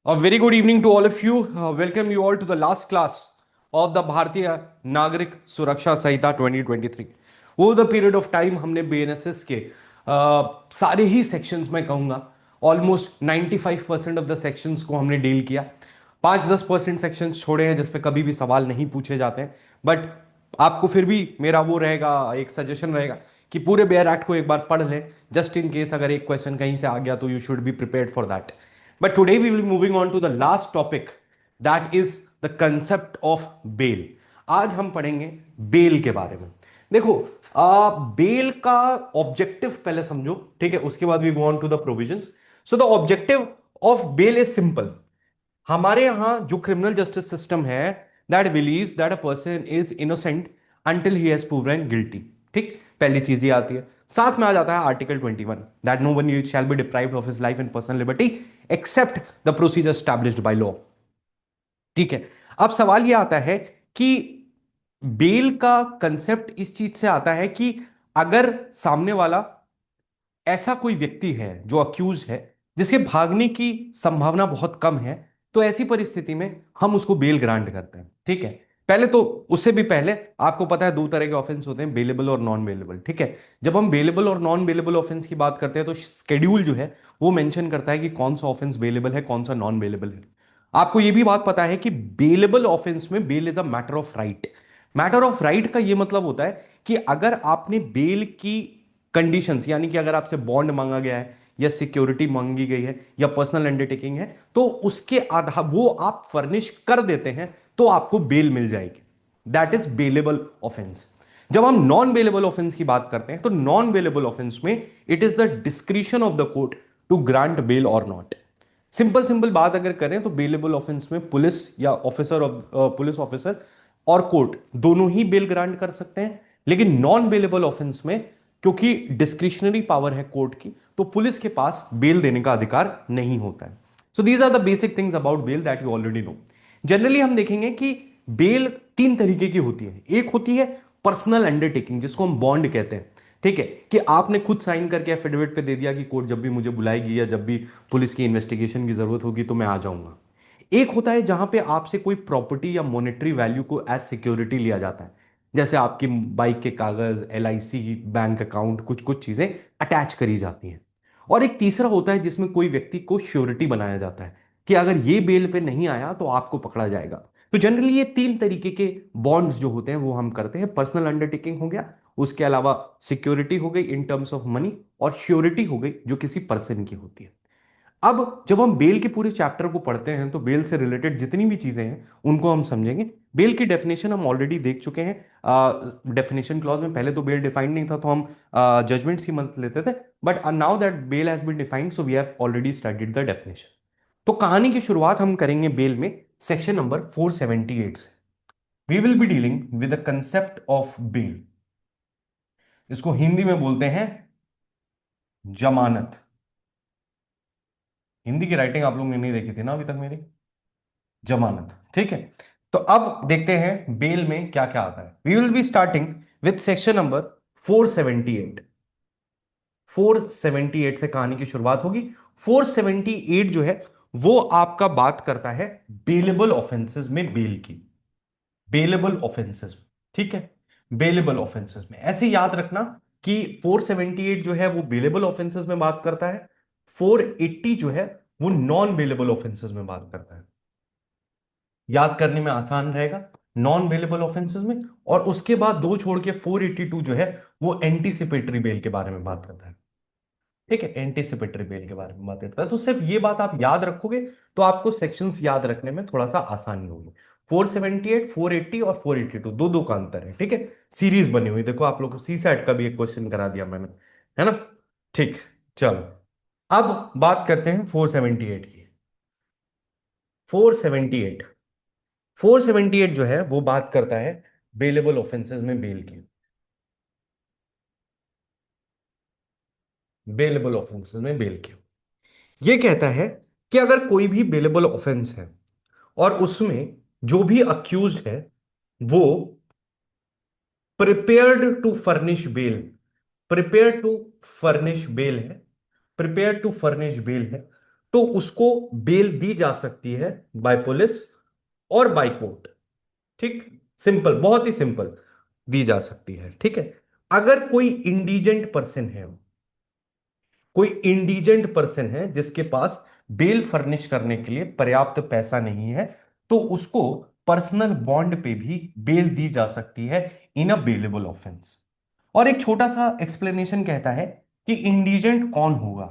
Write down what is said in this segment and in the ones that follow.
A very good evening to all of you. Welcome you all to the last class of the Bharatiya Nagrik Suraksha Samhita 2023. Over the period of time हमने BNSS के सारे ही sections में कहूँगा almost 95% of the sections को हमने deal किया। 5-10% sections छोड़े हैं जिस पे कभी भी सवाल नहीं पूछे जाते हैं, बट आपको फिर भी मेरा वो रहेगा, एक सजेशन रहेगा कि पूरे बेयर एक्ट को एक बार पढ़ लें, जस्ट इन केस अगर एक क्वेश्चन कहीं से आ गया तो you should be prepared for that. But today we will be moving on to the last topic, that is the concept of bail. आज हम पढ़ेंगे बेल के बारे में। देखो, बेल का ऑब्जेक्टिव पहले समझो, ठीक है, उसके बाद we go on to the provisions. So the objective of bail is simple. हमारे यहां जो क्रिमिनल जस्टिस सिस्टम है, that believes that a person is innocent until he has proven guilty. ठीक, पहली चीज ये आती है। साथ में आ जाता है article 21, that no one shall be deprived of his life and personal liberty except the procedure established by law. ठीक है, अब सवाल यह आता है कि बेल का कंसेप्ट इस चीज से आता है कि अगर सामने वाला ऐसा कोई व्यक्ति है जो अक्यूज है, जिसके भागने की संभावना बहुत कम है, तो ऐसी परिस्थिति में हम उसको बेल ग्रांट करते हैं। ठीक है, पहले तो उससे भी पहले आपको पता है दो तरह के ऑफेंस होते हैं, बेलेबल और नॉन बेलेबल। ठीक है, जब हम बेलेबल और नॉन बेलेबल ऑफेंस की बात करते हैं तो शेड्यूल जो है वो मेंशन करता है कि कौन सा ऑफेंस बेलेबल है, कौन सा नॉन बेलेबल है। आपको यह भी बात पता है कि बेलेबल ऑफेंस में bail is a matter of right. Matter of right का यह मतलब होता है कि अगर आपने बेल की कंडीशंस, यानी कि अगर आपसे बॉन्ड मांगा गया है या सिक्योरिटी मांगी गई है या पर्सनल अंडरटेकिंग है, तो उसके आधार वो आप फर्निश कर देते हैं तो आपको बेल मिल जाएगी। That is bailable offence. जब हम नॉन बेलेबल ऑफेंस की बात करते हैं तो नॉन बेलेबल ऑफेंस में it is the discretion of the court to grant bail और नॉट। सिंपल सिंपल बात अगर करें तो बेलेबल ऑफेंस में पुलिस या ऑफिसर ऑफ पुलिस ऑफिसर और कोर्ट दोनों ही बेल ग्रांट कर सकते हैं। लेकिन नॉन बेलेबल ऑफेंस में, क्योंकि डिस्क्रिशनरी पावर है कोर्ट की, तो पुलिस के पास बेल देने का अधिकार नहीं होता है। So these are the basic things about bail that you already know. Generally हम देखेंगे कि बेल तीन तरीके की होती है। एक होती है पर्सनल अंडरटेकिंग, जिसको हम बॉन्ड कहते हैं। ठीक है, कि आपने खुद साइन करके एफिडेविट पे दे दिया कि कोर्ट जब भी मुझे बुलाएगी या जब भी पुलिस की इन्वेस्टिगेशन की जरूरत होगी तो मैं आ जाऊंगा। एक होता है जहां पे आपसे कोई प्रॉपर्टी या मॉनेटरी वैल्यू को एज सिक्योरिटी लिया जाता है, जैसे आपकी बाइक के कागज, एलआईसी, बैंक अकाउंट, कुछ कुछ चीजें अटैच करी जाती हैं। और एक तीसरा होता है जिसमें कोई व्यक्ति को श्योरिटी बनाया जाता है कि अगर ये बेल पे नहीं आया तो आपको पकड़ा जाएगा। तो जनरली ये तीन तरीके के बॉन्ड्स जो होते हैं वो हम करते हैं। पर्सनल अंडरटेकिंग हो गया, उसके अलावा सिक्योरिटी हो गई इन टर्म्स ऑफ मनी, और श्योरिटी हो गई जो किसी पर्सन की होती है। अब जब हम बेल के पूरे चैप्टर को पढ़ते हैं तो बेल से रिलेटेड जितनी भी चीजें हैं उनको हम समझेंगे। बेल की डेफिनेशन हम ऑलरेडी देख चुके हैं डेफिनेशन क्लॉज में। पहले तो बेल डिफाइंड नहीं था तो हम जजमेंट्स की मदद लेते थे, but now that bail has been defined so we have already studied the definition. तो कहानी की शुरुआत हम करेंगे बेल में सेक्शन नंबर 478 से। We will be dealing with the concept of bail. इसको हिंदी में बोलते हैं जमानत। हिंदी की राइटिंग आप लोग ने नहीं देखी थी ना अभी तक मेरी। जमानत, ठीक है। तो अब देखते हैं बेल में क्या क्या आता है। We will be starting with section number 478। 478 से कहानी की शुरुआत होगी। 478 जो है वो आपका बात करता है बेलेबल ऑफेंसेस में बेल की। बेलेबल ऑफेंसेस में, ठीक है, बेलेबल ऑफेंसेस में ऐसे याद रखना कि 478 जो है वो बेलेबल ऑफेंसेस में बात करता है, 480 जो है वो नॉन बेलेबल ऑफेंसेस में बात करता है। याद करने में आसान रहेगा नॉन बेलेबल ऑफेंसेस में। और उसके बाद दो छोड़ के 482 जो है वो एंटीसिपेटरी बेल के बारे में बात करता है। ठीक है, एंटीसिपेटरी बेल के बारे में बात करता है। तो सिर्फ ये बात आप याद रखोगे तो आपको सेक्शंस याद रखने में थोड़ा सा आसानी होगी। 478, 480 और 482 दो दो का अंतर है। ठीक है, सीरीज बनी हुई, देखो आप लोग को सी सेट का भी एक क्वेश्चन करा दिया मैंने, है ना। ठीक, चलो अब बात करते हैं 478 की। 478, 478 जो है वो बात करता है बेलेबल ऑफेंसेस में बेल की। बेलेबल ऑफेंसेस में बेल की ये कहता है कि अगर कोई भी बेलेबल ऑफेंस है और उसमें जो भी अक्यूज्ड है वो prepared to furnish bail, prepare to furnish bail है, प्रिपेयर टू फर्निश बेल है, तो उसको बेल दी जा सकती है बाय पुलिस और बाय कोर्ट। ठीक, सिंपल, बहुत ही सिंपल, दी जा सकती है। ठीक है, अगर कोई इंडिजेंट पर्सन है, कोई इंडिजेंट पर्सन है जिसके पास बेल फर्निश करने के लिए पर्याप्त पैसा नहीं है, तो उसको पर्सनल बॉन्ड पे भी बेल दी जा सकती है इन अ बेलेबल ऑफेंस। और एक छोटा सा एक्सप्लेनेशन कहता है कि इंडिजेंट कौन होगा।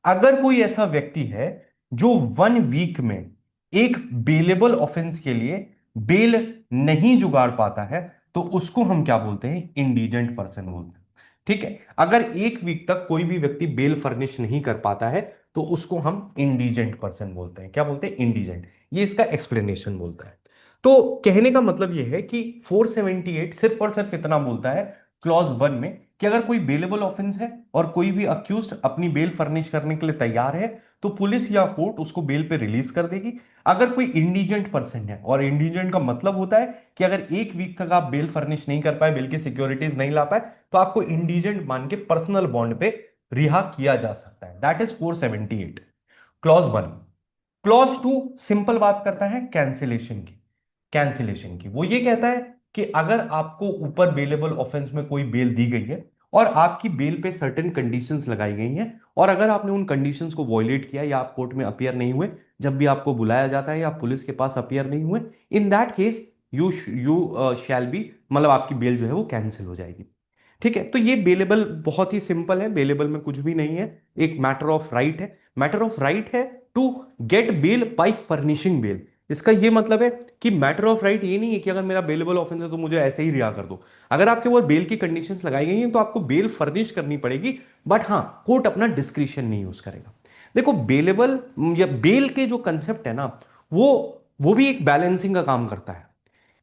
अगर कोई ऐसा व्यक्ति है जो 1 वीक में एक बेलेबल ऑफेंस के लिए बेल नहीं जुगाड़ पाता है, तो उसको हम क्या बोलते हैं? इंडिजेंट पर्सन बोलते हैं। ठीक है, अगर 1 वीक तक कोई भी व्यक्ति बेल फर्निश नहीं कर पाता है, तो उसको हम इंडिजेंट पर्सन बोलते हैं। क्या बोलते हैं? इंडिजेंट। ये इसका एक्सप्लेनेशन बोलता है। तो कहने का मतलब यह है कि 478 सिर्फ और सिर्फ इतना बोलता है क्लॉज 1 में कि अगर कोई बेलेबल ऑफेंस है और कोई भी अक्यूज्ड अपनी बेल फर्निश करने के लिए तैयार है, तो पुलिस या कोर्ट उसको बेल पे रिलीज कर देगी। अगर कोई इंडिजेंट पर्सन है, और इंडिजेंट का मतलब होता है कि अगर 1 वीक तक आप बेल फर्निश नहीं कर पाए, बेल की सिक्योरिटीज नहीं ला पाए, तो आपको इंडिजेंट मान के पर्सनल बॉन्ड पे रिहा किया जा सकता है। That is 478, clause 1। Clause 2 simple बात करता है कैंसिलेशन की। कैंसिलेशन की वो ये कहता है कि अगर आपको ऊपर बेलेबल ऑफेंस में कोई बेल दी गई है और आपकी बेल पे सर्टेन कंडीशंस लगाई गई हैं, और अगर आपने उन कंडीशंस को वॉयलेट किया या आप कोर्ट में अपियर नहीं हुए जब भी आपको बुलाया जाता है, या पुलिस के पास अपियर नहीं हुए, इन that case you shall be, मतलब आपकी बेल जो है वो कैंसिल हो जाएगी। ठीक है, तो ये बेलेबल बहुत ही सिंपल है, बेलेबल में कुछ भी नहीं है, एक मैटर ऑफ राइट है। मैटर ऑफ राइट है to get bail by furnishing bail. इसका ये मतलब है कि मैटर ऑफ राइट ये नहीं है कि अगर मेरा बेलेबल ऑफेंस है तो मुझे ऐसे ही रिहा कर दो। अगर आपके ऊपर बेल की कंडीशंस लगाई गई हैं तो आपको बेल फर्निश करनी पड़ेगी, बट हां, कोर्ट अपना डिस्क्रिशन नहीं यूज करेगा। देखो, बेलेबल या बेल के जो कंसेप्ट है ना, वो वो भी एक बैलेंसिंग का काम करता है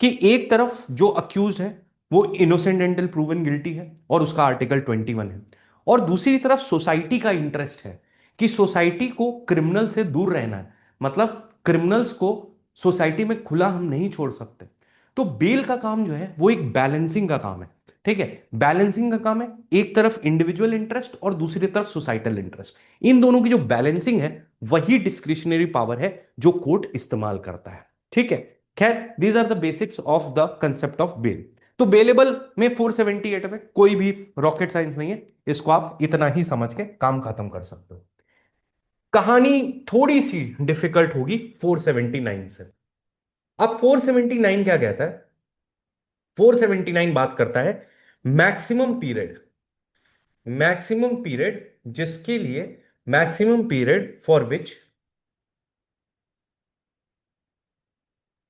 कि एक तरफ जो अक्यूज है वो इनोसेंट एंटिल प्रूवन गिल्टी है और उसका आर्टिकल 21 है, और दूसरी तरफ सोसाइटी का इंटरेस्ट है कि सोसाइटी को क्रिमिनल से दूर रहना है, मतलब क्रिमिनल्स को सोसाइटी में खुला हम नहीं छोड़ सकते। तो बेल का काम जो है वो एक बैलेंसिंग का काम है। ठीक है, बैलेंसिंग का काम है, एक तरफ इंडिविजुअल इंटरेस्ट और दूसरी तरफ सोसाइटल इंटरेस्ट, इन दोनों की जो बैलेंसिंग है वही डिस्क्रिशनरी पावर है जो कोर्ट इस्तेमाल करता है। ठीक है, खैर, these are the basics of the concept of bail. तो बेलेबल में 478 में कोई भी रॉकेट साइंस नहीं है, इसको आप इतना ही समझ के काम खत्म कर सकते हो। कहानी थोड़ी सी डिफिकल्ट होगी 479 से। अब 479 क्या कहता है? 479 बात करता है मैक्सिमम पीरियड, मैक्सिमम पीरियड जिसके लिए, maximum period for which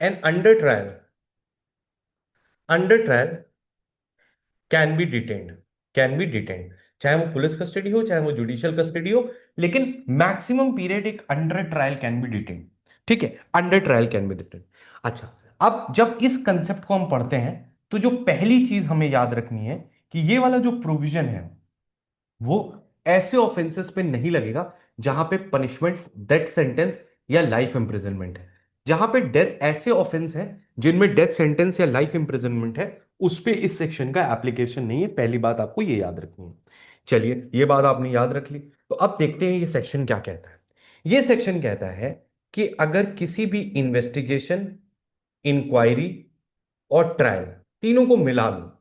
N under trial can be detained, can be detained, चाहे वो पुलिस कस्टडी हो चाहे वो जुडिशियल कस्टडी हो, लेकिन मैक्सिमम पीरियड एक under trial can be detained. ठीक है, under trial can be detained. अच्छा, अब जब इस कंसेप्ट को हम पढ़ते हैं, तो जो पहली चीज हमें याद रखनी है कि ये वाला जो प्रोविजन है वो ऐसे ऑफेंसेस पे नहीं लगेगा जहां पे पनिशमेंट डेथ सेंटेंस या लाइफ इंप्रिजनमेंट है। जहां पे डेथ, ऐसे ऑफेंस हैं जिनमें डेथ सेंटेंस या लाइफ इंप्रिजनमेंट है, उस पे इस सेक्शन का एप्लीकेशन नहीं है। पहली बात आपको ये याद रखनी है। चलिए, ये बात आपने याद रख ली, तो अब देखते हैं ये सेक्शन क्या कहता है। ये सेक्शन कहता है कि अगर किसी भी इन्वेस्टिगेशन, इंक्वायरी और ट्रायल, तीनों को मिला लो,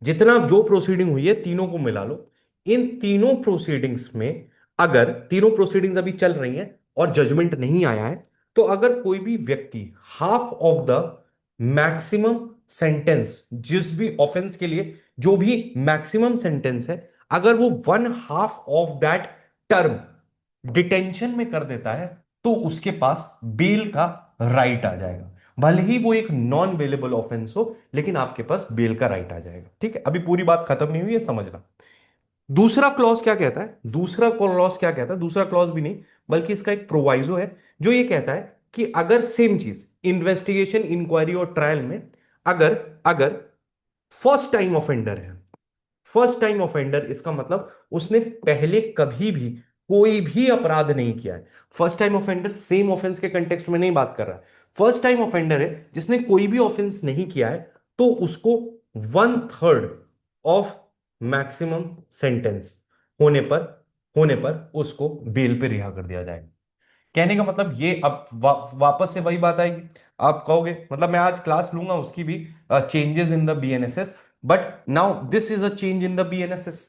जितना जो प्रोसीडिंग हुई है तीनों को मिला लो, इन तीनों प्रोसीडिंग्स में, अगर तीनों प्रोसीडिंग्स अभी चल रही हैं और जजमेंट नहीं आया है, तो अगर कोई भी व्यक्ति half of the maximum sentence, जिस भी ऑफेंस के लिए जो भी मैक्सिमम सेंटेंस है, अगर वो 1/2 ऑफ दैट टर्म डिटेंशन में कर देता है, तो उसके पास बेल का राइट आ जाएगा। भले ही वो एक नॉन बेलेबल ऑफेंस हो, लेकिन आपके पास बेल का राइट आ जाएगा। ठीक है, अभी पूरी बात खत्म नहीं हुई है, समझना। दूसरा क्लॉज क्या कहता है? दूसरा क्लॉज क्या कहता है? दूसरा क्लॉज भी नहीं, बल्कि इसका एक प्रोवाइजो है जो ये कहता है कि अगर सेम चीज इन्वेस्टिगेशन, इंक्वायरी और ट्रायल में, अगर अगर फर्स्ट टाइम ऑफेंडर है, फर्स्ट टाइम ऑफेंडर इसका मतलब उसने पहले कभी भी कोई भी अपराध नहीं किया है। First time offender same offence के कंटेक्स्ट में नहीं बात कर रहा है, फर्स्ट टाइम ऑफेंडर है जिसने कोई भी ऑफेंस नहीं किया है, तो उसको 1/3 ऑफ मैक्सिमम सेंटेंस होने पर उसको बेल पे रिहा कर दिया जाएगा। कहने का मतलब ये अब वापस से वही बात आएगी। आप कहोगे मतलब मैं आज क्लास लूंगा उसकी भी, changes in the BNSS, but now this is a change in the BNSS.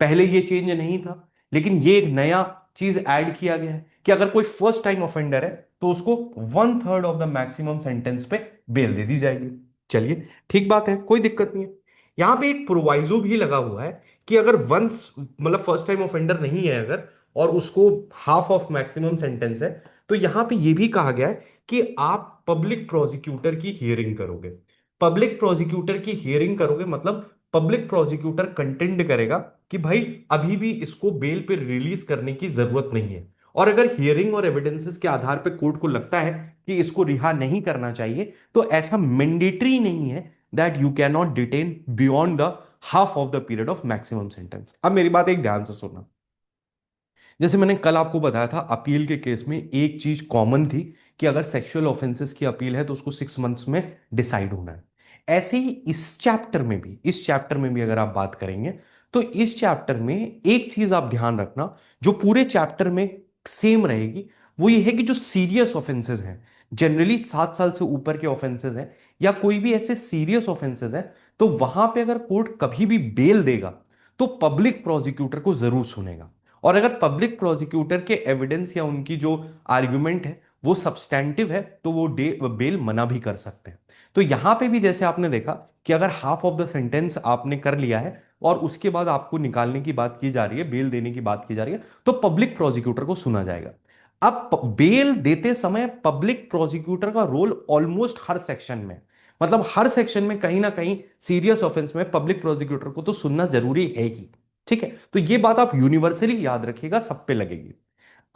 पहले ये चेंज नहीं था, लेकिन ये एक नया चीज ऐड किया गया है कि अगर कोई फर्स्ट टाइम ऑफेंडर है तो उसको 1/3 ऑफ द मैक्सिमम सेंटेंस पे बेल दे दी जाएगी। चलिए ठीक बात है, कोई दिक्कत नहीं है। यहां पे एक प्रोवाइजो भी लगा हुआ है कि अगर वंस मतलब फर्स्ट टाइम ऑफेंडर नहीं है अगर, और उसको हाफ ऑफ मैक्सिमम सेंटेंस है, तो यहां पे ये भी कहा गया है कि आप पब्लिक प्रोसिक्यूटर की हियरिंग करोगे। पब्लिक प्रोसिक्यूटर की हियरिंग करोगे मतलब पब्लिक प्रोसिक्यूटर कंटेंड करेगा कि भाई अभी भी इसको बेल पे रिलीज करने की जरूरत नहीं है। और अगर हियरिंग और एविडेंसेस के आधार पे कोर्ट को लगता है कि इसको रिहा नहीं करना चाहिए, तो ऐसा मैंडेटरी नहीं है that you can not detain beyond the half of the period of maximum sentence. अब मेरी बात एक ध्यान से सुनना। जैसे मैंने कल आपको बताया था, अपील के केस में एक चीज कॉमन थी कि अगर सेक्सुअल ऑफेंसेस की अपील है तो उसको 6 मंथ्स में डिसाइड होना है। ऐसे ही इस चैप्टर में भी अगर आप बात करेंगे, तो इस चैप्टर में एक चीज आप ध्यान रखना जो पूरे चैप्टर में सेम रहेगी, वो ये है कि जो सीरियस ऑफेंसेस हैं, जनरली 7 साल से ऊपर के ऑफेंसेस हैं या कोई भी ऐसे सीरियस ऑफेंसेस हैं, तो वहां पे अगर कोर्ट कभी भी बेल देगा तो पब्लिक प्रोसिक्यूटर को जरूर सुनेगा। और अगर पब्लिक प्रोसिक्यूटर के एविडेंस या उनकी जो आर्ग्यूमेंट है वो सब्सटैंटिव है, तो वो बेल मना भी कर सकते हैं। तो यहां पे भी जैसे आपने देखा कि अगर हाफ ऑफ द सेंटेंस आपने कर लिया है और उसके बाद आपको निकालने की बात की जा रही है, बेल देने की बात की जा रही है, तो पब्लिक प्रोसिक्यूटर को सुना जाएगा। अब बेल देते समय पब्लिक प्रोसिक्यूटर का रोल ऑलमोस्ट हर सेक्शन में, मतलब हर सेक्शन में कहीं ना कहीं सीरियस ऑफेंस में पब्लिक प्रोसिक्यूटर को तो सुनना जरूरी है ही। ठीक है, तो ये बात आप यूनिवर्सली याद रखिएगा, सब पे लगेगी।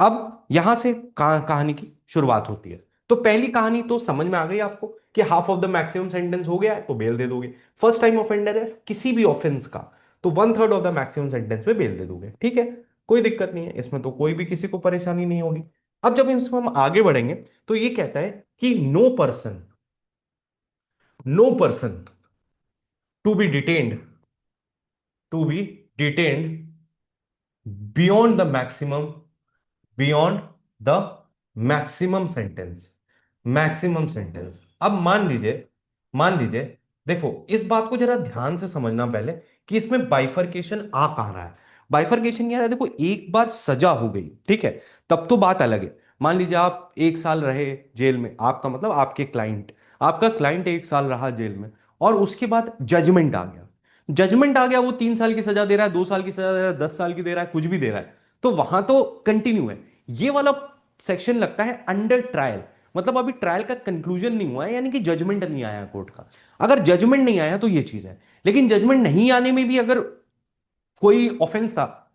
अब यहां से कहानी की शुरुआत होती है। तो पहली कहानी तो समझ में आ गई आपको कि half of the maximum sentence हो गया है तो बेल दे दोगे। फर्स्ट टाइम ऑफेंडर है किसी भी ऑफेंस का, तो 1/3 ऑफ द मैक्सिमम सेंटेंस में बेल दे दोगे। ठीक है, कोई दिक्कत नहीं है इसमें, तो कोई भी किसी को परेशानी नहीं होगी। अब जब इसमें हम आगे बढ़ेंगे तो ये कहता है कि no person to be detained beyond the maximum beyond the maximum sentence. अब मान लीजिए, देखो इस बात को जरा ध्यान से समझना पहले कि इसमें बाइफरकेशन आ कहां रहा है। बाइफरकेशन क्या है, देखो एक बार सजा हो गई, ठीक है, तब तो बात अलग है। मान लीजिए आप 1 साल रहे जेल में, आपका मतलब आपका क्लाइंट 1 साल रहा जेल में, और उसके बाद जजमेंट आ गया, वो 3 साल की सजा दे रहा है, 2 साल की सजा दे रहा है, 10 साल की दे रहा है, कुछ भी दे रहा है, तो वहां तो कंटिन्यू है। ये वाला सेक्शन लगता है अंडर ट्रायल, मतलब अभी ट्रायल का कंक्लूजन नहीं हुआ है, यानी कि जजमेंट नहीं आया कोर्ट का। अगर जजमेंट नहीं आया तो ये चीज है, लेकिन जजमेंट नहीं आने में भी अगर कोई ऑफेंस था,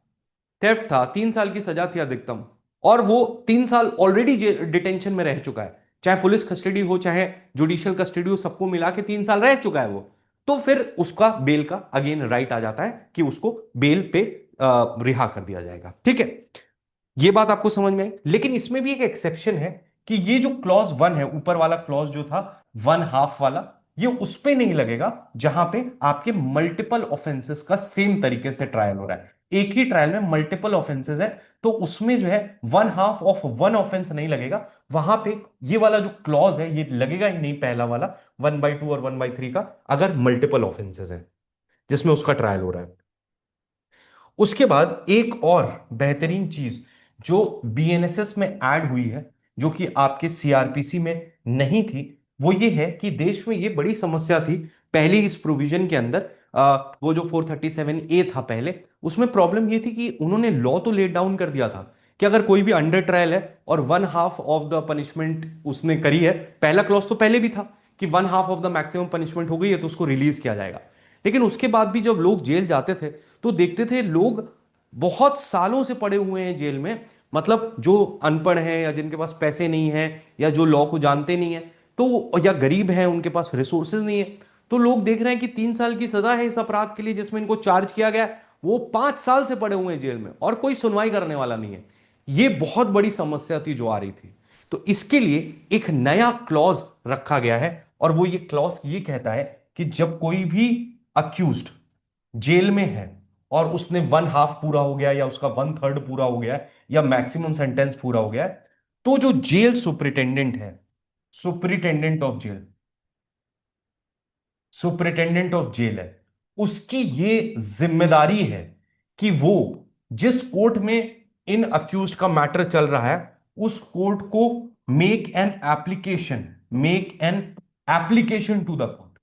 थेफ्ट था, 3 साल की सजा थी अधिकतम, और वो 3 साल ऑलरेडी डिटेंशन में रह चुका है, चाहे पुलिस कस्टडी हो चाहे जुडिशियल कस्टडी हो, सबको मिला के 3 साल रह चुका है वो, तो फिर उसका बेल का अगेन राइट आ जाता है कि उसको बेल पे रिहा कर दिया जाएगा। ठीक है, ये बात आपको समझ में आई। लेकिन इसमें भी एक एक्सेप्शन है कि ये जो क्लॉज 1 है, ऊपर वाला क्लॉज जो था 1/2 वाला, ये उस पे नहीं लगेगा जहां पे आपके मल्टीपल ऑफेंसेस का सेम तरीके से ट्रायल हो रहा है। एक ही ट्रायल में मल्टीपल ऑफेंसेस है, तो उसमें जो है 1/2 ऑफ 1 ऑफेंस नहीं लगेगा। वहां पे ये वाला जो क्लॉज है ये लगेगा ही नहीं, पहला वाला 1/2 और 1/3 का, अगर मल्टीपल ऑफेंसेस है जिसमें उसका ट्रायल हो रहा है। उसके बाद एक और बेहतरीन चीज जो बीएनएसएस में ऐड हुई है, जो कि आपके सीआरपीसी में नहीं थी, वो ये है कि देश में ये बड़ी समस्या थी पहले इस प्रोविजन के अंदर। वो जो 437A था पहले, उसमें प्रॉब्लम ये थी कि उन्होंने लॉ तो लेट डाउन कर दिया था कि अगर कोई भी अंडर ट्रायल है और 1/2 ऑफ द पनिशमेंट उसने करी है, पहला क्लॉज तो पहले भी था कि 1/2 ऑफ द मैक्सिमम पनिशमेंट हो गई है तो उसको रिलीज किया जाएगा। लेकिन उसके बाद भी जब लोग जेल जाते थे तो देखते थे लोग बहुत सालों से पड़े हुए हैं जेल में, मतलब जो अनपढ़ हैं या जिनके पास पैसे नहीं है या जो लॉ को जानते नहीं है, तो या गरीब हैं उनके पास रिसोर्सेज नहीं है, तो लोग देख रहे हैं कि 3 साल की सजा है इस अपराध के लिए जिसमें इनको चार्ज किया गया है, वो 5 साल से पड़े हुए हैं जेल में और कोई सुनवाई करने वाला नहीं है। ये बहुत बड़ी समस्या थी जो आ रही थी। तो इसके लिए एक नया क्लॉज रखा गया है, और वो ये क्लॉज ये कहता है कि जब कोई भी अक्यूज्ड जेल में है और उसने 1/2 पूरा हो गया या उसका 1/3 पूरा हो गया या मैक्सिमम सेंटेंस पूरा हो गया है, तो जो जेल सुपरिटेंडेंट है, superintendent of jail, superintendent of jail है, उसकी ये जिम्मेदारी है कि वो जिस कोर्ट में इन अक्यूज्ड का मैटर चल रहा है उस कोर्ट को make an application, make an application to the court,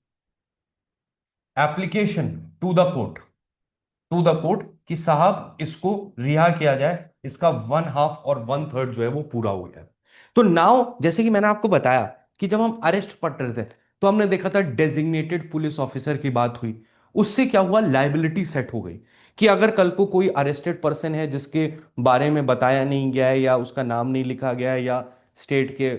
application to the court, to the court कि साहब इसको रिहा किया जाए, इसका 1/2 और 1/3 जो है वो पूरा हो गया। तो नाउ जैसे कि मैंने आपको बताया कि जब हम अरेस्ट पढ़ रहे थे तो हमने देखा था डेजिग्नेटेड पुलिस ऑफिसर की बात हुई, उससे क्या हुआ, लाइबिलिटी सेट हो गई कि अगर कल को कोई अरेस्टेड पर्सन है जिसके बारे में बताया नहीं गया है या उसका नाम नहीं लिखा गया है या स्टेट के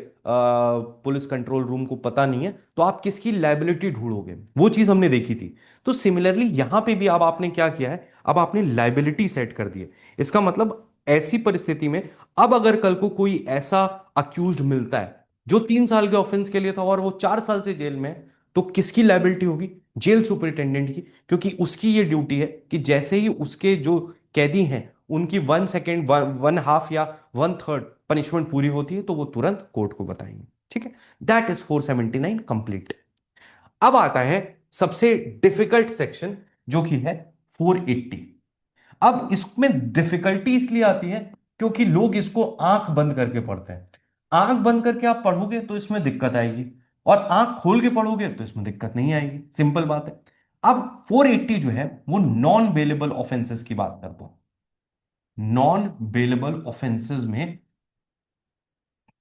पुलिस कंट्रोल रूम को पता नहीं है, तो आप किसकी लाइबिलिटी ढूंढोगे, वो चीज हमने देखी थी। तो सिमिलरली यहां पे भी अब आपने क्या किया है, अब आपने लाइबिलिटी सेट कर दी है। इसका मतलब ऐसी परिस्थिति में अब अगर कल को कोई ऐसा अक्यूज्ड मिलता है जो 3 साल के ऑफेंस के लिए था और वो 4 साल से जेल में है, तो किसकी लाइबिलिटी होगी, जेल सुपरिटेंडेंट की, क्योंकि उसकी ये ड्यूटी है कि जैसे ही उसके जो कैदी हैं उनकी 1 सेकेंड 1/2 या 1/3 पनिशमेंट पूरी होती है तो वो तुरंत कोर्ट को बताएंगे। ठीक है, दैट इज 479 कंप्लीट। अब आता है सबसे डिफिकल्ट सेक्शन जो कि है 480। अब इसमें डिफिकल्टी इसलिए आती है क्योंकि लोग इसको आंख बंद करके पढ़ते हैं। आंख बंद करके आप पढ़ोगे तो इसमें दिक्कत आएगी और आंख खोल के पढ़ोगे तो इसमें दिक्कत नहीं आएगी, सिंपल बात है। अब 480 जो है वो नॉन बेलेबल ऑफेंसेस की बात करता हूं। नॉन बेलेबल ऑफेंसेस में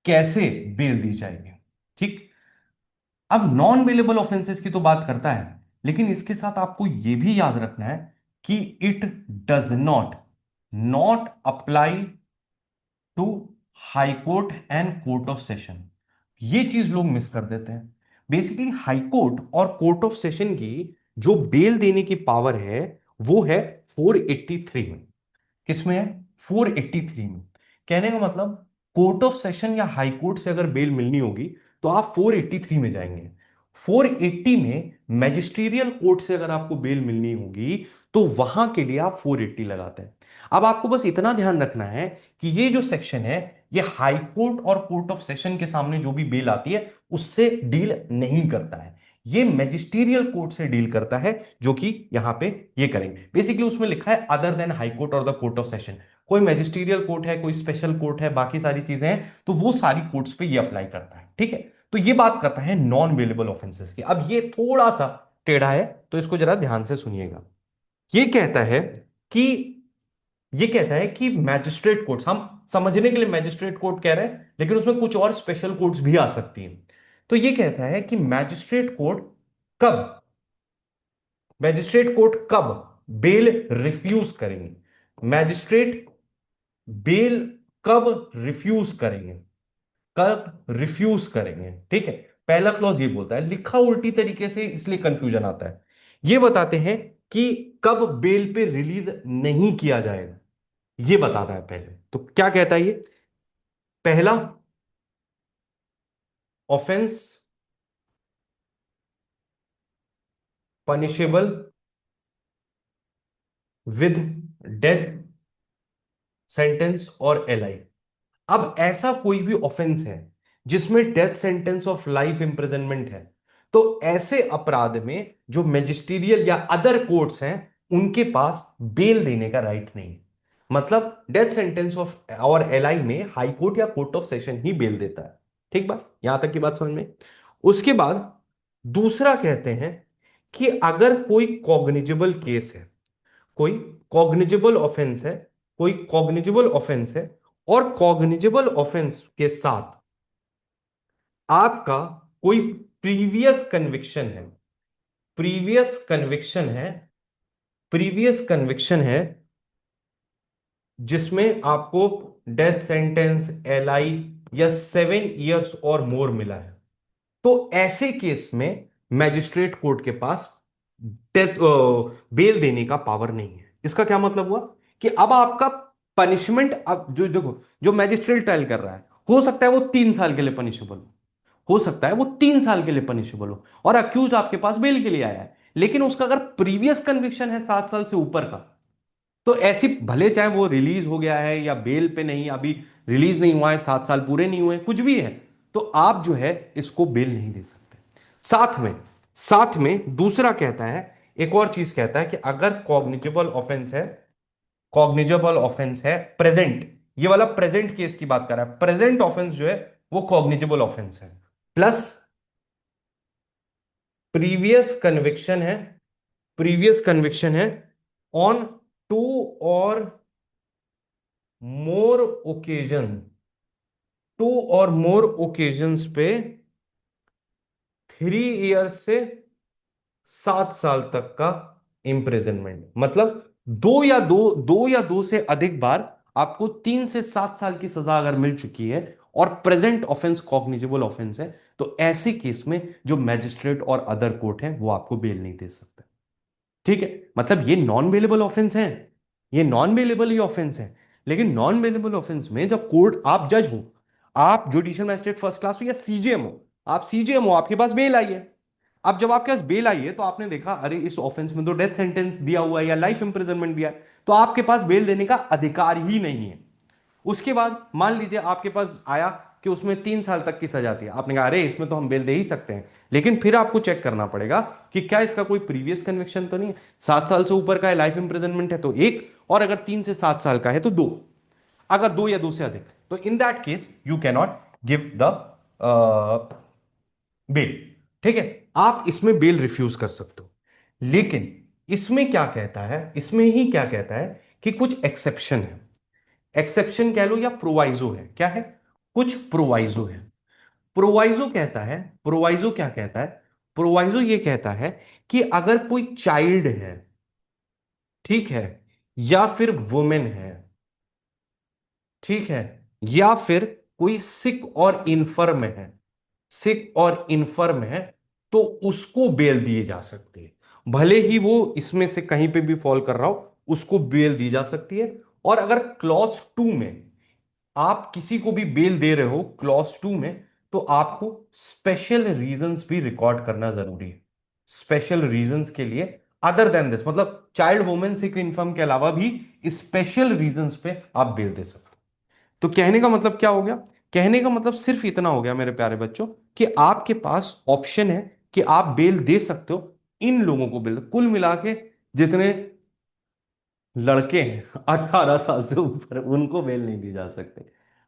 कैसे बेल दी जाएगी, ठीक। अब नॉन बेलेबल ऑफेंसेस की तो बात करता है, लेकिन इसके साथ आपको यह भी याद रखना है कि it does not not apply to high court and court of session. ये चीज लोग मिस कर देते हैं। बेसिकली हाई कोर्ट और कोर्ट ऑफ सेशन की जो बेल देने की पावर है वो है 483 में। किसमें है, 483 में। कहने का मतलब कोर्ट ऑफ सेशन या हाई कोर्ट से अगर बेल मिलनी होगी तो आप 483 में जाएंगे। 480 में मैजिस्ट्रियल कोर्ट से अगर आपको बेल मिलनी होगी तो वहां के लिए आप 480 लगाते हैं। अब आपको बस इतना ध्यान रखना है कि ये जो सेक्शन है ये हाई कोर्ट और कोर्ट ऑफ सेशन के सामने जो भी बेल आती है उससे डील नहीं करता है, ये मैजिस्ट्रियल कोर्ट से डील करता है, जो कि यहां पे ये करेंगे। बेसिकली उसमें लिखा है अदर देन हाई कोर्ट और द कोर्ट ऑफ सेशन। कोई मैजिस्ट्रियल कोर्ट है, कोई स्पेशल कोर्ट है, बाकी सारी चीजें हैं, तो वो सारी कोर्ट्स पे ये अप्लाई करता है। ठीक है, तो ये बात करता है नॉन बेलेबल ऑफेंसेस की। अब ये थोड़ा सा टेढ़ा है तो इसको जरा ध्यान से सुनिएगा। ये कहता है कि ये कहता है कि मैजिस्ट्रेट कोर्ट्स, हम समझने के लिए मैजिस्ट्रेट कोर्ट कह रहे हैं लेकिन उसमें कुछ और स्पेशल कोर्ट्स भी आ सकती हैं। तो ये कहता है कि कब मैजिस्ट्रेट कोर्ट कब बेल रिफ्यूज करेंगे, मैजिस्ट्रेट बेल कब रिफ्यूज करेंगे, कब रिफ्यूज करेंगे। ठीक है, पहला क्लॉज ये बोलता है, लिखा उल्टी तरीके से इसलिए कंफ्यूजन आता है। ये बताते हैं कि कब बेल पे रिलीज नहीं किया जाएगा, ये बताता है पहले। तो क्या कहता है ये, पहला, offence punishable with death sentence और एलआई। अब ऐसा कोई भी ऑफेंस है जिसमें death sentence of life imprisonment है, तो ऐसे अपराध में जो मैजिस्ट्रियल या अदर कोर्ट्स हैं उनके पास बेल देने का राइट नहीं है। मतलब डेथ सेंटेंस ऑफ और एलआई में हाई कोर्ट या कोर्ट ऑफ सेशन ही बेल देता है। ठीक बात, यहां तक की बात समझ में। उसके बाद दूसरा कहते हैं कि अगर कोई कॉग्निजेबल केस है, कोई कॉग्निजेबल ऑफेंस है, कोई कॉग्निजेबल ऑफेंस है और कॉग्निजेबल ऑफेंस के साथ आपका कोई प्रीवियस कन्विक्शन है, प्रीवियस कन्विक्शन है, प्रीवियस कन्विक्शन है जिसमें आपको डेथ सेंटेंस, एलआई या 7 इयर्स और मोर मिला है, तो ऐसे केस में मैजिस्ट्रेट कोर्ट के पास डेथ बेल देने का पावर नहीं है। इसका क्या मतलब हुआ कि अब आपका पनिशमेंट, अब जो देखो जो मैजिस्ट्रेट ट्रायल कर रहा है हो सकता है वो 3 साल के लिए पनिशेबल हो सकता है वो 3 साल के लिए पनिशेबल हो और अक्यूज आपके पास बेल के लिए आया है, लेकिन उसका अगर प्रीवियस कन्विक्शन है 7 साल से ऊपर का तो ऐसी भले चाहे वो रिलीज हो गया है या बेल पे नहीं, अभी रिलीज नहीं हुआ है, 7 साल पूरे नहीं हुए, कुछ भी है, तो आप जो है इसको बेल नहीं दे सकते। साथ में दूसरा कहता है, एक और चीज कहता है कि अगर कॉग्निजेबल ऑफेंस है प्रेजेंट, ये वाला प्रेजेंट केस की बात कर रहा है, प्रेजेंट ऑफेंस जो है वो कॉग्निजेबल ऑफेंस है, प्लस प्रीवियस कन्विक्शन है, प्रीवियस कन्विक्शन है ऑन टू और मोर ओकेजन, टू और मोर ओकेजन्स पे 3 ईयर से 7 साल तक का इंप्रिजनमेंट, मतलब दो या दो से अधिक बार आपको 3 से 7 साल की सजा अगर मिल चुकी है और प्रेजेंट ऑफेंस कॉग्निजेबल ऑफेंस है, तो ऐसे केस में जो मैजिस्ट्रेट और अदर कोर्ट है वो आपको बेल नहीं दे सकते। ठीक है, मतलब ये नॉन बेलेबल ऑफेंस है, ये नॉन बेलेबल ही ऑफेंस है। लेकिन नॉन बेलेबल ऑफेंस में जब कोर्ट, आप जज हो, आप जुडिशियल मैजिस्ट्रेट फर्स्ट क्लास हो या सीजेएम हो, आप सीजेएम हो, आपके पास बेल आई है। अब जब आपके पास बेल आई है तो आपने देखा अरे इस ऑफेंस में तो डेथ सेंटेंस दिया हुआ है या लाइफ इंप्रिजनमेंट दिया है, तो आपके पास बेल देने का अधिकार ही नहीं है। उसके बाद मान लीजिए आपके पास आया कि उसमें 3 साल तक की सजा थी, आपने कहा अरे इसमें तो हम बेल दे ही सकते हैं, लेकिन फिर आपको चेक करना पड़ेगा कि क्या इसका कोई प्रीवियस कन्विक्शन तो नहीं है। 7 साल से ऊपर का है, लाइफ इंप्रिजनमेंट है तो एक, और अगर 3 से 7 साल का है तो दो, अगर दो या दो से अधिक, तो in that case you cannot give the bail. ठीक है, आप इसमें बेल रिफ्यूज कर सकते हो। लेकिन इसमें क्या कहता है, इसमें ही क्या कहता है कि कुछ एक्सेप्शन है, एक्सेप्शन कह लो या प्रोवाइजो है, क्या है, कुछ प्रोवाइजो है। प्रोवाइजो कहता है, प्रोवाइजो क्या कहता है, प्रोवाइजो ये कहता है कि अगर कोई चाइल्ड है, ठीक है, या फिर वुमेन है, ठीक है, या फिर कोई सिक और इन्फर्म है, सिक और इन्फर्म है, तो उसको बेल दिए जा सकती है, भले ही वो इसमें से कहीं पे भी फॉल कर रहा हो, उसको बेल दी जा सकती है। और अगर क्लॉज 2 में आप किसी को भी बेल दे रहे हो क्लॉज 2 में, तो आपको स्पेशल रीजंस भी रिकॉर्ड करना जरूरी है। स्पेशल रीजंस के लिए, अदर देन दिस, मतलब चाइल्ड वुमेन सिक इन्फर्म के अलावा भी स्पेशल रीजंस पे आप बेल दे सकते हो। तो कहने का मतलब क्या हो गया, कहने का मतलब सिर्फ इतना हो गया मेरे प्यारे बच्चों, कि आपके पास ऑप्शन है कि आप बेल दे सकते हो इन लोगों को, बेल कुल मिला के जितने लड़के हैं 18 साल से ऊपर उनको बेल नहीं दी जा सकती,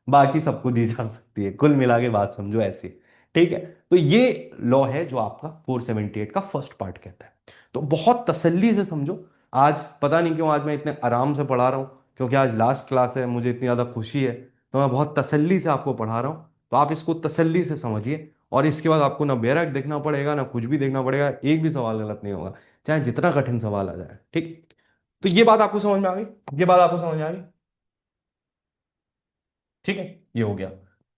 बाकी सबको दी जा सकती है, कुल मिला के बात समझो ऐसी। ठीक है, तो ये लॉ है जो आपका 478 का फर्स्ट पार्ट कहता है। तो बहुत तसल्ली से समझो। आज पता नहीं क्यों आज मैं इतने आराम से पढ़ा रहा हूं, क्योंकि आज लास्ट क्लास है, मुझे इतनी ज्यादा खुशी है, तो मैं बहुत तसल्ली से आपको पढ़ा रहा हूं। तो आप इसको तसल्ली से समझिए, और इसके बाद आपको ना बेरक देखना पड़ेगा ना कुछ भी देखना पड़ेगा, एक भी सवाल गलत नहीं होगा, चाहे जितना कठिन सवाल आ जाए। ठीक, तो ये बात आपको समझ में आ गई, ये बात आपको समझ में आ गई। ठीक है, ये हो गया।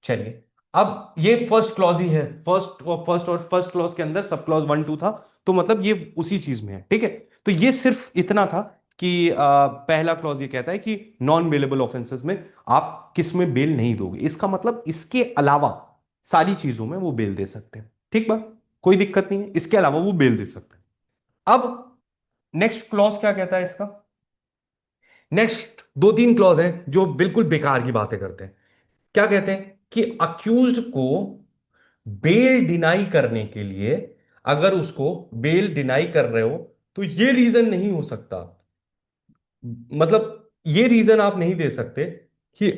चलिए, अब ये फर्स्ट क्लॉज ही है, फर्स्ट क्लॉज के अंदर सब क्लॉज 1 2 था, तो मतलब ये उसी चीज में है। ठीक है, तो ये सिर्फ इतना था कि पहला क्लॉज ये कहता है कि नॉन बेलेबल ऑफेंसेस में आप किस में बेल नहीं दोगे, इसका मतलब इसके अलावा सारी चीजों में वो बेल दे सकते हैं। ठीक बात, कोई दिक्कत नहीं है, इसके अलावा वो बेल दे सकते हैं। अब नेक्स्ट क्लॉज क्या कहता है इसका, नेक्स्ट 2 3 क्लॉज हैं जो बिल्कुल बेकार की बातें करते हैं। क्या कहते हैं कि अक्यूज्ड को बेल डिनाई करने के लिए, अगर उसको बेल डिनाई कर रहे हो, तो ये रीजन नहीं हो सकता, मतलब ये रीजन आप नहीं दे सकते कि